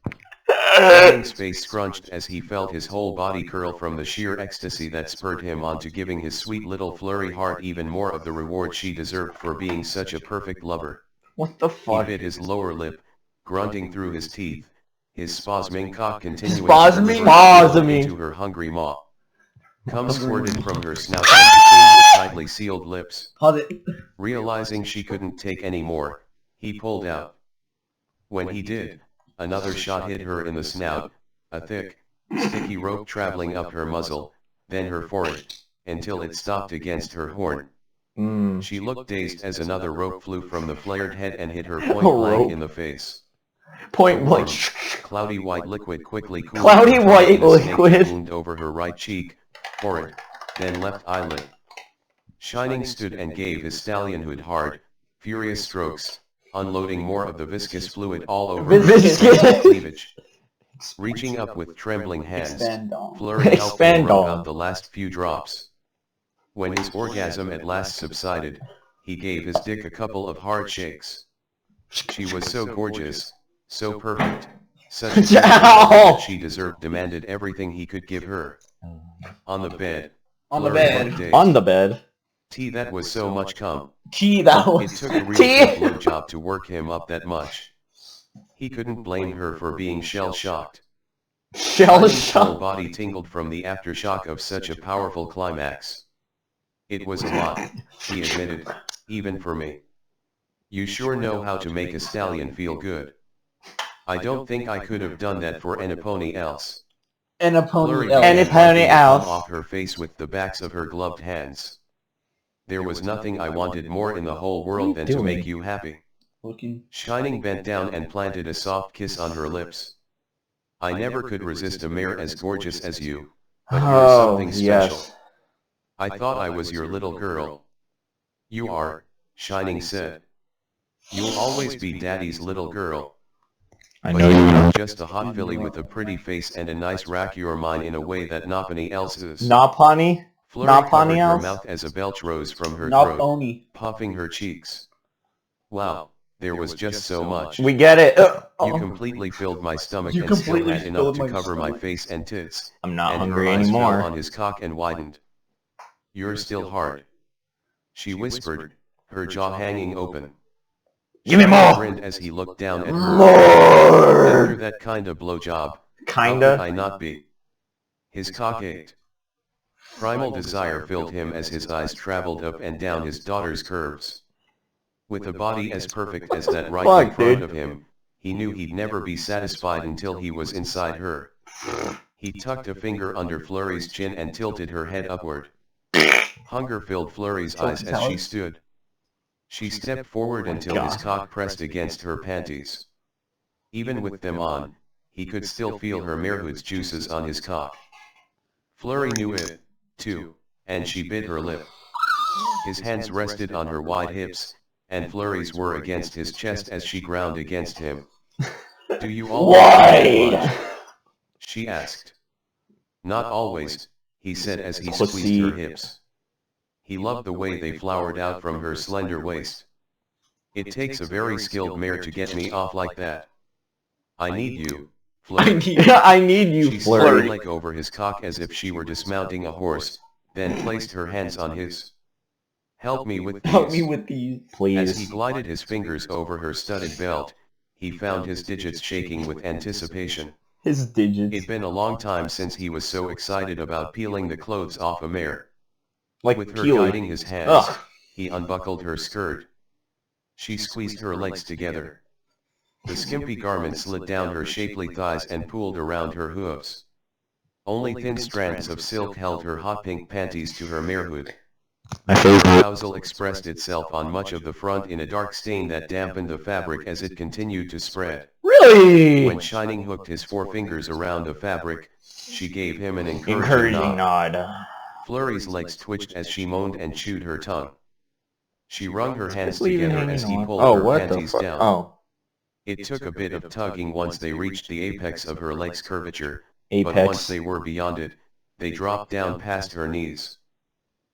Shanning's face scrunched as he felt his whole body curl from the sheer ecstasy that spurred him on to giving his sweet little Flurry heart even more of the reward she deserved for being such a perfect lover. What the He fuck? bit his lower lip, grunting through his teeth, his spasming cock continuing Spasming? to deliver fuel Spasming. into her hungry maw. Cum squirted from her snout and between his tightly sealed lips. How's it? Realizing she couldn't take any more, he pulled out. When he did, another shot hit her in the snout, a thick, sticky rope traveling up her muzzle, then her forehead, until it stopped against her horn. She looked dazed as another rope flew from the flared head and hit her point blank rope. in the face. Point blank. Cloudy white liquid quickly cooled Cloudy from white in a snaky liquid. wound over her right cheek, forehead, then left eyelid. Shining stood and gave his stallionhood hard, furious strokes, unloading more of the viscous fluid all over her Viscous. cleavage. Reaching up with trembling hands, Expand on. Flurry helped him Expand rub on. out the last few drops. When his orgasm at last subsided, he gave his dick a couple of hard shakes. She was so gorgeous, so perfect, such a beautiful woman that she deserved demanded everything he could give her. On the bed. On the Flurry bed. looked dazed. On the bed. That was so much cum. Gee, that It was. took a real Tea. good blowjob to work him up that much. He couldn't blame her for being shell-shocked. Shell Shining's whole shock. body tingled from the aftershock of such a powerful climax. It was a lot, he admitted, even for me. You sure know how to make a stallion feel good. I don't think I could have done that for any pony else. And a Flurry pony else. began Any pony wiping the else. cum off her face with the backs of her gloved hands. There was nothing I wanted more in the whole world than to make you happy. Shining bent down and planted a soft kiss on her lips. I never could resist a mare as gorgeous as you, but you're something special. Yes. I thought I was your little girl. You are, Shining said. You'll always be Daddy's little girl. I But know you're you not just a hot filly with a pretty face and a nice rack. You're mine in a way that nobody else is. Not pony? Flurry Not covered pony her else? mouth as a belch rose from her Not throat, pony. puffing her cheeks. Wow, there was just so much. We get it. You completely filled my stomach and still had enough to cover my face and tits. I'm not And hungry her eyes fell anymore. on his cock and widened. You're still hard, she whispered, her jaw hanging open. Give me Shining more! grinned as he looked down at her. More! After that kind of blowjob, how could I Kinda. not be? His cock ached. Primal desire filled him as his eyes traveled up and down his daughter's curves. With a body as perfect as that right in front of him, he knew he'd never be satisfied until he was inside her. He tucked a finger under Flurry's chin and tilted her head upward. Hunger filled Flurry's eyes as she stood. She stepped forward until his cock pressed against her panties. Even with them on, he could still feel her marehood's juices on his cock. Flurry knew it, too, and she bit her lip. His hands rested on her wide hips, and Flurry's were against his chest as she ground against him. Do you always do that much? She asked. Not always, he said as he squeezed her hips. He loved the way they flowered out from her slender waist. It takes a very skilled mare to get me off like that. I need you, Flurry. I need you, She slid her Flurry. leg over his cock as if she were dismounting a horse, then placed her hands on his. Help me with these. Help me with these. As he Please. glided his fingers over her studded belt, he found his digits shaking with anticipation. His digits. It'd been a long time since he was so excited about peeling the clothes off a mare. Like With her Peely. guiding his hands, Ugh. he unbuckled her skirt. She squeezed her legs together. The skimpy garment slid down her shapely thighs and pooled around her hooves. Only thin strands of silk held her hot pink panties to her marehood. My favorite. Arousal expressed itself on much of the front in a dark stain that dampened the fabric as it continued to spread. Really? When Shining hooked his forefingers around the fabric, she gave him an encouraging Encouraging nod. nod. Flurry's legs twitched as she moaned and chewed her tongue. She wrung her hands It's even together as he hanging pulled on. Oh, her what the panties fuck? down. Oh. It took a bit of tugging once they reached the apex of her leg's curvature, but once Apex. they were beyond it, they dropped down past her knees.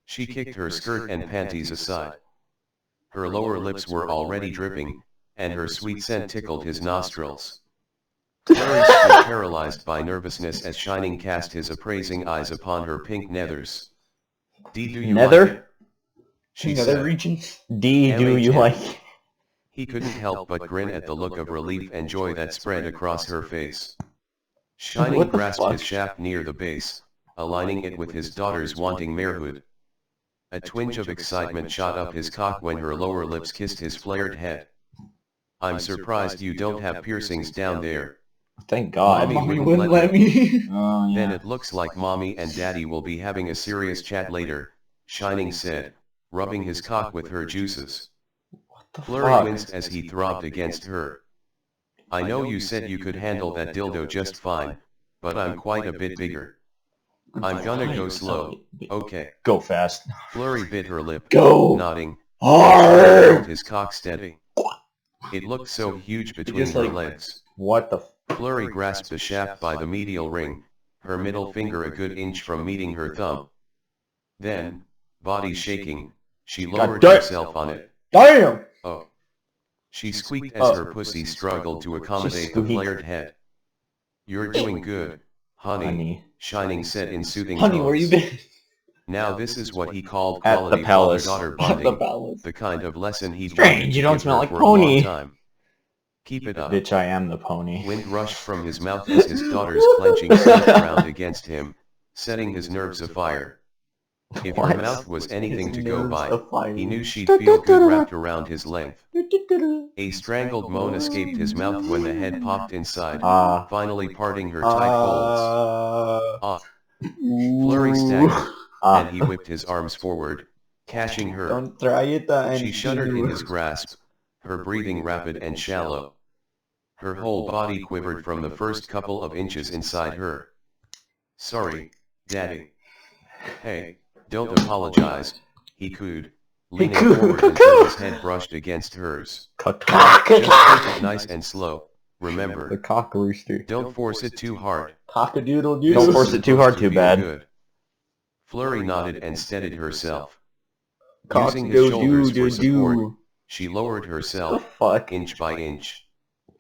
She kicked her skirt and panties aside. Her lower lips were already dripping, and her sweet scent tickled his nostrils. Flurry stood paralyzed by nervousness as Shining cast his appraising eyes upon her pink nethers. Do you like Nether? it? She Another said. region. D, do you MHM. like? He couldn't help but grin at the look of relief and joy that spread across her face. Shining What the grasped fuck? his shaft near the base, aligning it with his daughter's wanting marehood. A twinge of excitement shot up his cock when her lower lips kissed his flared head. I'm surprised you don't have piercings down there. Thank God. Mommy Mommy wouldn't wouldn't let let me. Oh, Then yeah. it looks like Mommy and Daddy will be having a serious chat later, Shining said, rubbing his cock with her juices. What the Flurry fuck? winced as he throbbed against her. I know you said you could handle that dildo just fine, but I'm quite a bit bigger. I'm gonna go slow, okay. Go fast. Flurry bit her lip, Go nodding, hard. held his cock steady. It looked so huge between just her like- legs. What the Flurry grasped the shaft by the medial ring, her middle finger a good inch from meeting her thumb. Then, body shaking, she lowered damn. herself on it. Damn! Oh. She squeaked as her pussy struggled to accommodate the squeaked. flared head. You're doing good, honey, Honey. Shining said in soothing Honey, tones. where you been? Now this is what he called At the quality palace. father-daughter At the bonding, palace. the kind of lesson he'd Strange, wanted to you don't give smell her like for a long pony. time. Keep it up. Bitch, I am the pony. Wind rushed from his mouth as his daughter's clenching slid around against him, setting his nerves afire. If What? her mouth was anything His to go nose by, a fire. he knew she'd feel good wrapped around his length. A strangled moan escaped his mouth when the head popped inside, finally parting her tight folds. Flurry staggered, and he whipped his arms forward, catching her. Don't try it. She shuddered in his grasp, her breathing rapid and shallow. Her whole body quivered from the first couple of inches inside her. Sorry, Daddy. Hey, don't apologize, he cooed, leaning forward until his head brushed against hers. Just take it nice and slow, The remember. cock rooster. Don't force it too hard. Cock-a-doodle-doo. Don't This force is it too hard, supposed to too feel bad. good. Flurry nodded and steadied herself. Cock Using his shoulders for do support, she lowered herself, Fuck. inch by inch.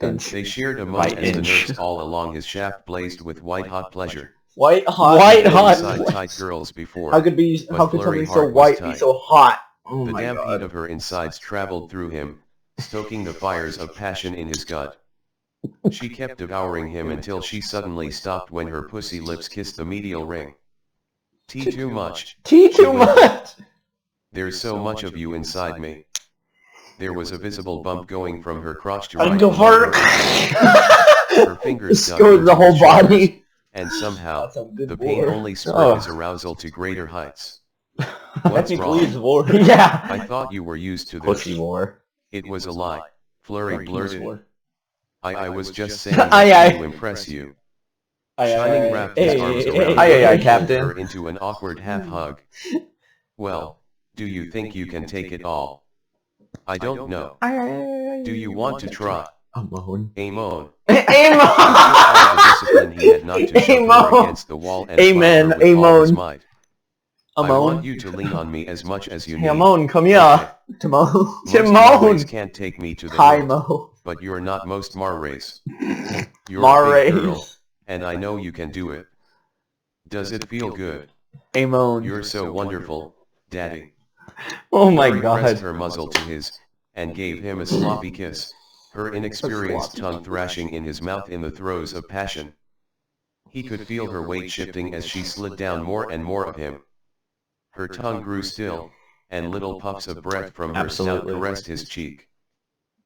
Inch. They shared a By moan as the inch. nerves all along his shaft blazed with white-hot pleasure. White hot. White hot. Inside tight girls before. How could But something Flurry so heart was white be tight. so hot? Oh The my damp heat god. of her insides traveled through him, stoking the fires of passion in his gut. She kept devouring him until she suddenly stopped when her pussy lips kissed the medial ring. Tea too much. Tea too much! There's so much of you inside me. There was a visible bump going from her crotch to I right can go below fart. her fingers dug Scored into the whole his shoulders, body. and somehow, That's some good the pain war. only spurred Oh. his arousal to greater heights. What's Technically, it's wrong? war. Yeah. I thought you were used to this. Pussy war. It was a lie. Flurry Penis blurted. war. I was just saying Aye, that aye. to impress you. Aye, Shining aye, wrapped his aye, arms aye, around aye, her Aye, aye, aye, and pulled Captain. her into an awkward half hug. Well, do you think you can take it all? I don't know. Do you want to try? A moan. A moan. Amen. All the discipline he had not to shove her Amen. against the wall and Amen. plow her with all his Amen. might. A I want moan. you to lean on me as much as you need. Hey, Moan, come here. Okay. Timon. Most Timon. Marrays can't take me to the Hi, hilt, Mo. but you're not most Marrays. You're a big girl, Marrays. and I know you can do it. Does it feel good? Amon. You're so wonderful, Daddy. Oh my Flurry pressed god. her muzzle to his, and gave him a sloppy kiss, her inexperienced tongue thrashing in his mouth in the throes of passion. He could feel her weight shifting as she slid down more and more of him. Her tongue grew still, and little puffs of breath from her snout Absolutely. caressed his cheek.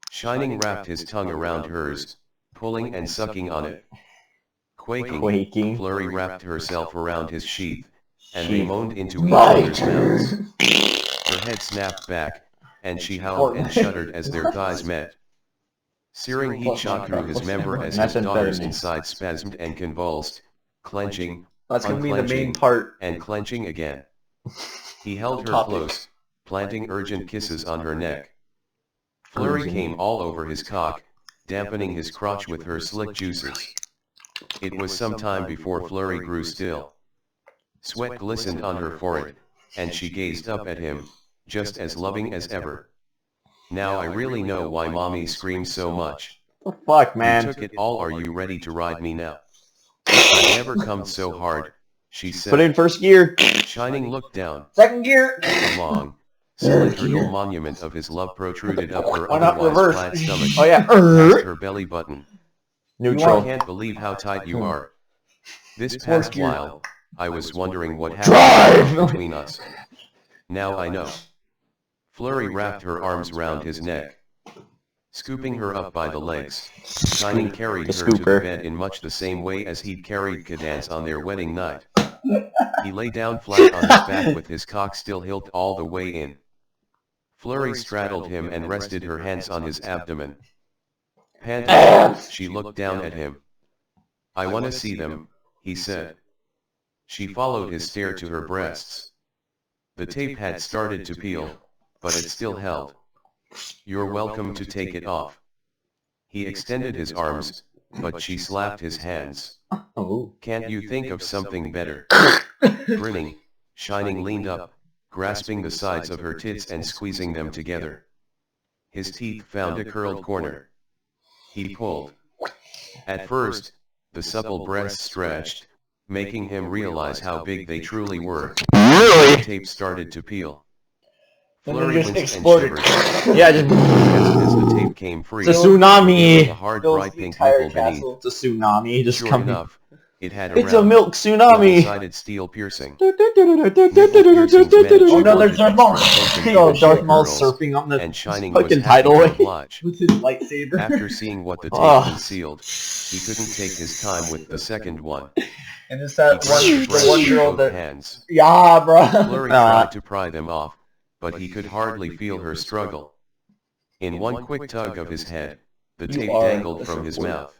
Shining wrapped his tongue around hers, pulling and sucking on it. Quaking, Flurry wrapped herself around his sheath, and they moaned into each other's mouths. Her head snapped back, and she howled and shuddered as their thighs met. Searing heat shot through his member as his daughter's inside spasmed and convulsed, clenching, That's gonna be the main unclenching, part. and clenching again. He held her Topic. close, planting urgent kisses on her neck. Flurry came all over his cock, dampening his crotch with her slick juices. It was some time before Flurry grew still. Sweat glistened on her forehead, and she gazed up at him, just as loving as ever. Now I really know why Mommy screams so much. Fuck, You man. took it all. Are you ready to ride me now? I never come so hard, she Put said. in first gear. Shining looked down. Second gear. A long, cylindrical monument of his love protruded up her Why not otherwise reverse? flat stomach, Oh yeah. past her belly button. I Neutral. can't believe how tight you are. This Fourth past gear. while, I was wondering what happened between us. Now I know. Flurry wrapped her arms round his neck, scooping her up by the legs. Shining carried The her to the scooper. bed in much the same way as he'd carried Cadance on their wedding night. He lay down flat on his back with his cock still hilt all the way in. Flurry straddled him and rested her hands on his abdomen. Panting, she looked down at him. I want to see them, he said. She followed his stare to her breasts. The tape had started to peel, but it still held. You're welcome to take it off. He extended his arms, but she slapped his hands. Oh. Can't you think of something better? Grinning, Shining leaned up, grasping the sides of her tits and squeezing them together. His teeth found a curled corner. He pulled. At first, the supple breasts stretched, making him realize how big they truly were. The tape started to peel. And Flurry then just winced and exploded. shivered. Yeah, just. As the tape came free, It's a there was tsunami. a hard Fills bright the pink entire nipple beneath. castle. It's a tsunami. Just Sure coming. enough, It had It's a milk tsunami. double-sided steel piercing. Oh no, there's Darth Maul. Oh, Darth Maul surfing on the and Shining was fucking happy tidal to wave oblige. with his lightsaber. After seeing what the tape Oh. concealed, he couldn't take his time with the second one. And it's He that grabbed the the breast one with girl both that... hands. Yeah, bro. Flurry tried to pry them off, but he could hardly feel her struggle. In one quick tug of his head, the tape dangled from his mouth.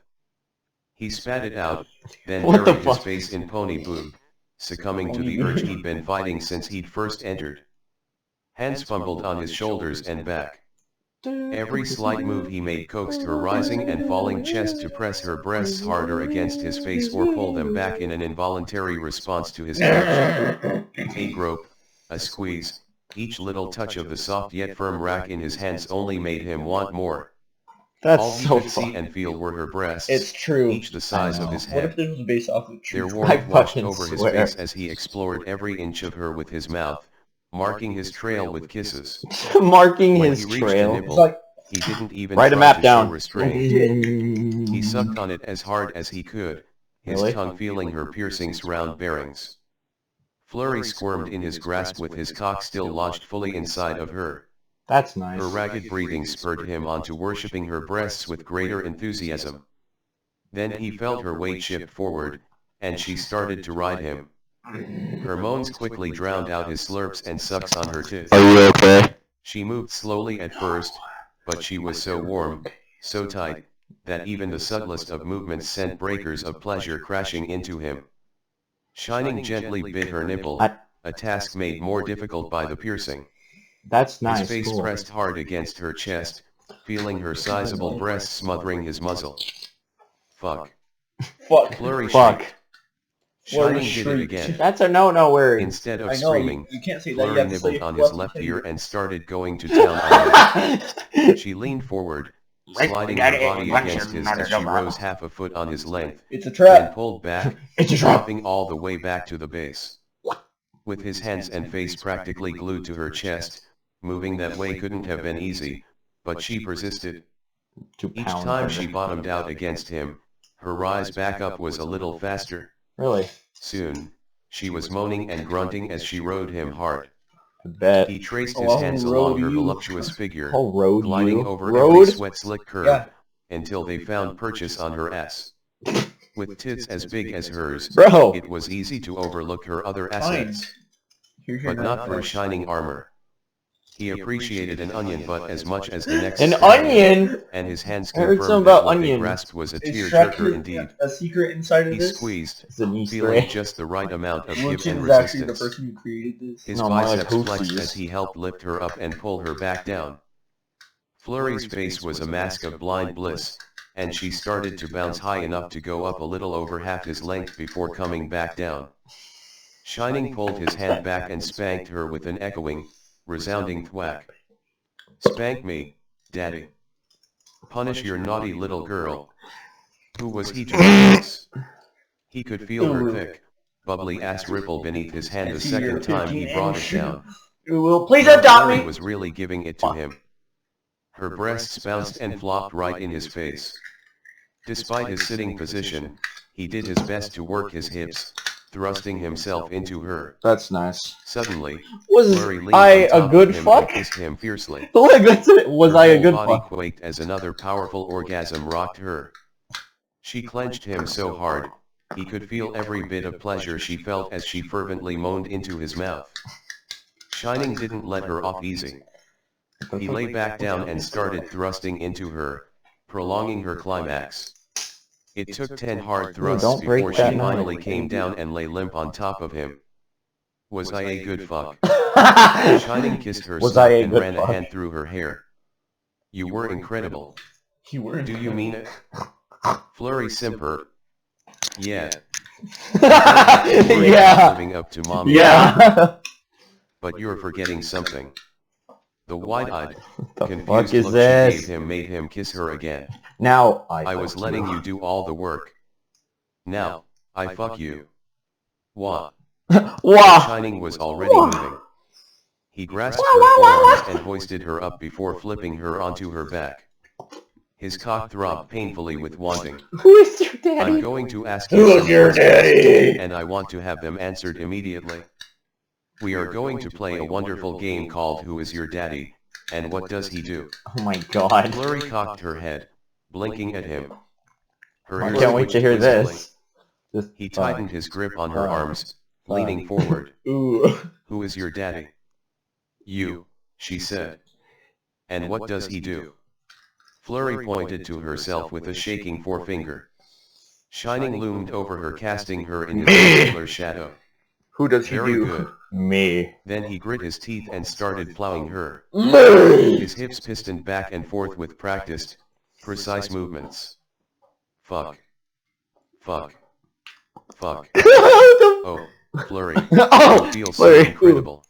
He spat it out, then What the buried his fuck? face in pony boob, succumbing to the urge he'd been fighting since he'd first entered. Hands fumbled on his shoulders and back. Every slight move he made coaxed her rising and falling chest to press her breasts harder against his face or pull them back in an involuntary response to his touch. A grope, a squeeze, each little touch of the soft yet firm rack in his hands only made him want more. That's All he so could see fun. and feel were her breasts, It's true. each the size of his What if head. this was based off of Their true? I warmth washed fucking over his swear. face as he explored every inch of her with his mouth, marking his trail with kisses. Marking When his he reached the trail. nipple, he didn't even Write a try map to down. show restraint. He sucked on it as hard as he could, his Really? tongue feeling her piercing's round bearings. Flurry squirmed in his grasp with his cock still lodged fully inside of her. That's nice. Her ragged breathing spurred him on to worshipping her breasts with greater enthusiasm. Then he felt her weight shift forward, and she started to ride him. Her moans quickly drowned out his slurps and sucks on her tits. Are you okay? She moved slowly at first, but she was so warm, so tight, that even the subtlest of movements sent breakers of pleasure crashing into him. Shining gently bit her nipple, a task made more difficult by the piercing. That's nice. His face cool. pressed hard against her chest, feeling her sizable breasts smothering his muzzle. Fuck. Fuck. Flurry Fuck. shrieked. Shining did it again. That's a no-no word. Instead of I know, screaming, you can't say that. You Flurry have to say nibbled on his fluffy left finger. ear and started going to town on him. She leaned forward, sliding her body against his as she rose half a foot on his length, It's a then trap. pulled back, It's a trap. dropping all the way back to the base. With his hands and face practically glued to her chest, moving that way couldn't have been easy, but she persisted. Each time she bottomed out against him, her rise back up was a little faster. Really? Soon, she was moaning and grunting as she rode him hard. I bet. He traced Oh, his I'll hands road along her you. voluptuous figure, I'll road gliding you. over Road? every sweat-slick curve, Yeah. until they found purchase on her ass. With tits as big as hers, Bro. it was easy to overlook her other Fine. assets, Here's but your not for knife. shining armor. He appreciated an onion butt as much as the next An stallion, onion? and his hands I heard confirmed something that about what they onions. grasped was a Is tearjerker indeed. a secret inside of He this? squeezed, It's an Easter feeling egg. just the right amount of give Wilson and is actually the resistance. person who created this. His No, more like biceps flexed Hoofies. as he helped lift her up and pull her back down. Flurry's face was a mask of blind bliss, and she started to bounce high enough to go up a little over half his length before coming back down. Shining pulled his hand back and spanked her with an echoing, resounding thwack. "Spank me, Daddy. Punish your naughty little girl." Who was he to replace? He could feel her thick, bubbly ass ripple beneath his hand the second time he brought it down. Well, please adopt Flurry me! was really giving it to him. Her breasts bounced and flopped right in his face. Despite his sitting position, he did his best to work his hips, thrusting himself into her. That's nice. Suddenly, Was Flurry leaned I on a top good of him fuck? and kissed him fiercely. Look, that's it. Was Her I a whole good body fuck? quaked as another powerful orgasm rocked her. She clenched him so hard, he could feel every bit of pleasure she felt as she fervently moaned into his mouth. Shining didn't let her off easy. He lay back down and started thrusting into her, prolonging her climax. It took 10 hard thrusts don't break before that she knife. finally came down and lay limp on top of him. Was I a good fuck? Shining kissed her Was snout I a and good ran a fuck? hand through her hair. "You were incredible. You were. Do you mean it?" Flurry simpered. "Yeah. Yeah. Living up to Mommy. Yeah. But you're forgetting something." The wide-eyed, The confused fuck is look this? she gave him made him kiss her again. Now "I was letting you do all the work. Now, I fuck you." Wah. Wow. Shining was already moving. He grasped her forearms and hoisted her up before flipping her onto her back. His cock throbbed painfully with wanting. Who is your daddy? I'm going to ask you some questions, and I want to have them answered immediately. We are going to play a wonderful game called Who is Your Daddy, and What Does He Do? Oh my god. Flurry cocked her head, blinking at him. Her I ears can't wait to hear twitched this. He tightened his grip on her arms, leaning forward. Ooh. Who is your daddy? You, she said. And what does he do? Flurry pointed to herself with a shaking forefinger. Shining loomed over her, casting her into the muscular shadow. Who does he Very do? good. Me. Then he grit his teeth and started plowing her. Me. His hips pistoned back and forth with practiced, precise movements. Fuck. Fuck. Fuck. Oh, Flurry. Oh, You feel so Flurry. incredible.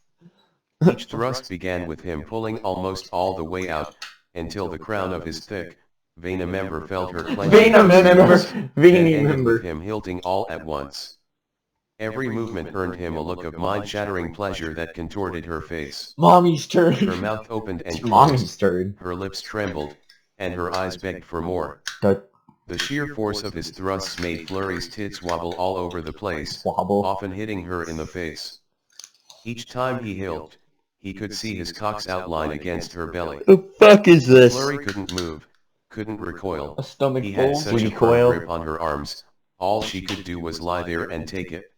Each thrust began with him pulling almost all the way out, until the crown of his thick, veiny member felt her clenching. Veiny ended member. with him hilting all at once. Every movement earned him a look of mind-shattering pleasure that contorted her face. Mommy's turn. Her mouth opened and It's closed. Mommy's turn. Her lips trembled, and her eyes begged for more. The The sheer force of his thrusts made Flurry's tits wobble all over the place, wobble. often hitting her in the face. Each time he hilted, he could see his cock's outline against her belly. The fuck is this? Flurry couldn't move, couldn't recoil. A stomach He had bowl. such a firm Recoil. grip on her arms, all she could do was lie there and take it.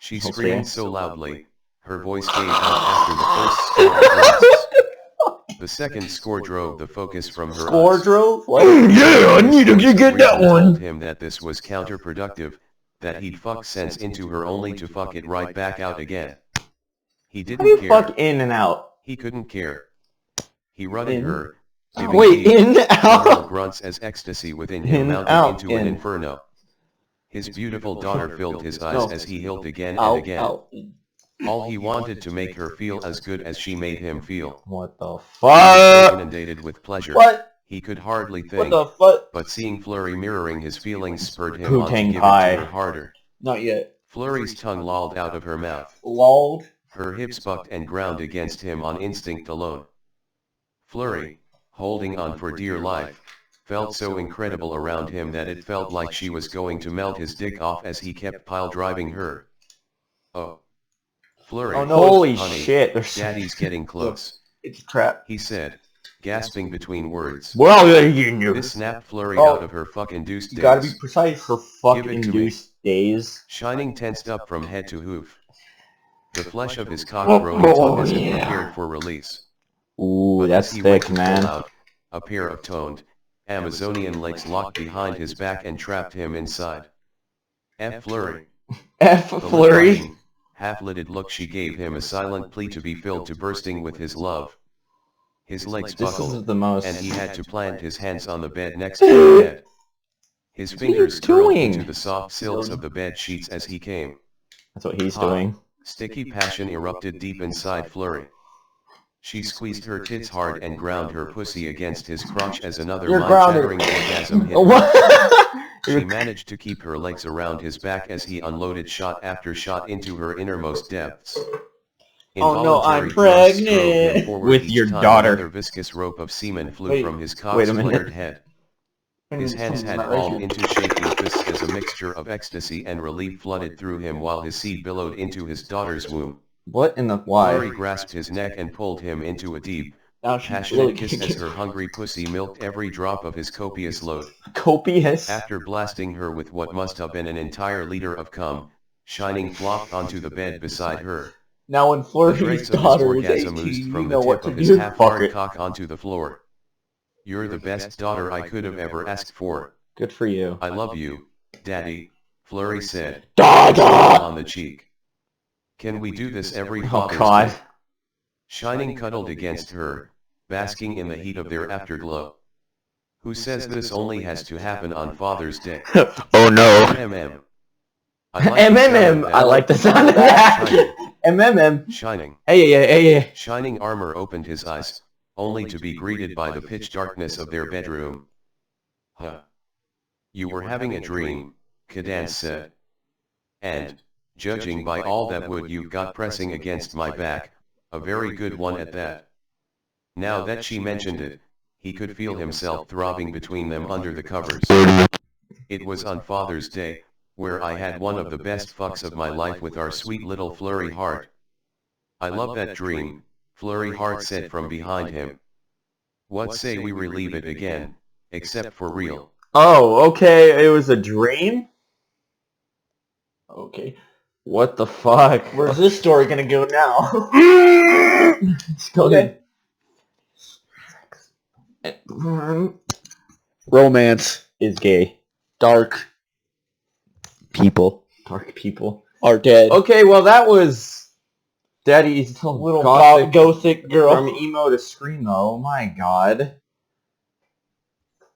She Okay. screamed so loudly, her voice gave out after the first score of thrusts. The second score drove the focus from her Score eyes. drove? What? Yeah, I need to get that Reason one. told him that this was counterproductive, that he'd fuck sense into her only to fuck it right back out again. He How do didn't you care. fuck in and out? He couldn't care. He rutted In? her, giving Wait, deep, in, guttural out? grunts as ecstasy within him In, mounted out, into an in. inferno. His beautiful daughter filled his eyes No. as he hilted again and Out, again. out. In. All he wanted to make her feel as good as she made him feel. What the He was so fuck? inundated with pleasure, What? he could hardly What think, the fuck? but seeing Flurry mirroring his feelings spurred him on to Poo-tang give it pie. to her harder. Not yet. Flurry's tongue lolled out of her mouth. Lolled. Her hips bucked and ground against him on instinct alone. Flurry, holding on for dear life, felt so incredible around him that it felt like she was going to melt his dick off as he kept pile driving her. Oh. Flurry, Oh no, holy honey, shit. There's Daddy's getting close, It's a trap. he said, gasping between words. Well, you knew. This snapped Flurry Oh. out of her fuck-induced You gotta daze. be precise. Her fuck Give it to induced days. Shining tensed up from head to hoof. The flesh of his cock Oh, growing taut as it yeah. prepared for release. Ooh, But that's as he went thick, to pull man. out, a pair of toned, Amazonian legs locked behind his back and trapped him inside. Flurry. F The Flurry. lip-biting, half-lidded look she gave him a silent plea to be filled to bursting with his love. His legs This buckled, is the most. and he had to plant his hands on the bed next to her head. His What are you fingers curled doing? into the soft silks of the bed sheets as he came. That's what he's Hot, doing. sticky passion erupted deep inside Flurry. She squeezed her tits hard and ground her pussy against his crotch as another You're mind-shattering grounded. orgasm hit Oh, her. what? She managed to keep her legs around his back as he unloaded shot after shot into her innermost depths. Oh no, I'm Involuntary thrusts drove him pregnant. forward With each your time daughter. Another viscous rope of semen flew Wait, from his wait cock's a minute. flared head. His hands Something's had not right fallen here. into shaking fists as a mixture of ecstasy and relief flooded through him while his seed billowed into his daughter's womb. What in the Flurry why? grasped his neck and pulled him into a deep, Now she's passionate really kiss as her hungry pussy milked every drop of his copious load. copious. After blasting her with what must have been an entire liter of cum, Shining flopped onto the bed beside her. Now when The Flurry's dregs of his daughter is orgasm 18, oozed you from know the what tip to of his do. Fuck half-hard it. cock onto the floor. You're the best daughter I could have ever asked for. Good for you. I love you, Daddy, Flurry said, Dada! on the cheek. Can we do this every Oh Father's god. Day? Shining cuddled against her, basking in the heat of their afterglow. Who says this only has to happen on Father's Day? Oh no. MMM. I like the sound of MMM. that. I like the sound of that. MMM. Shining. Hey. Shining Armor opened his eyes, only to be greeted by the pitch darkness of their bedroom. Huh. You were having a dream, Cadence said. And, judging by all that wood you've got pressing against my back, a very good one at that. Now that she mentioned it, he could feel himself throbbing between them under the covers. It was on Father's Day, where I had one of the best fucks of my life with our sweet little Flurry Heart. I love that dream, Flurry Heart said from behind him. What say we relive it again, except for real? Oh, okay, it was a dream? Okay. What the fuck? Where's this story gonna go now? Let's go Okay. Romance is gay. dark People. Dark people. are dead. Okay, well that was Daddy's Little gothic gothic girl. from emo to screamo. Oh my god.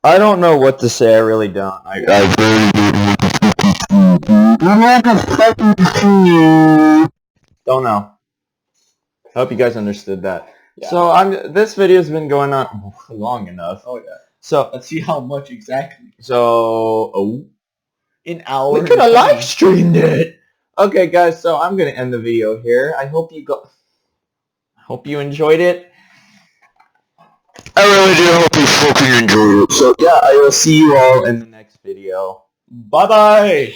I don't know what to say. I really don't. I don't know. I hope you guys understood that. Yeah. So this video's been going on long enough. Oh yeah. So Let's see how much exactly. An hour. we could have live streamed it. Okay, guys. So I'm gonna end the video here. I hope you enjoyed it. I really do hope you fucking enjoyed it. So yeah, I will see you all in the Next video. Bye bye.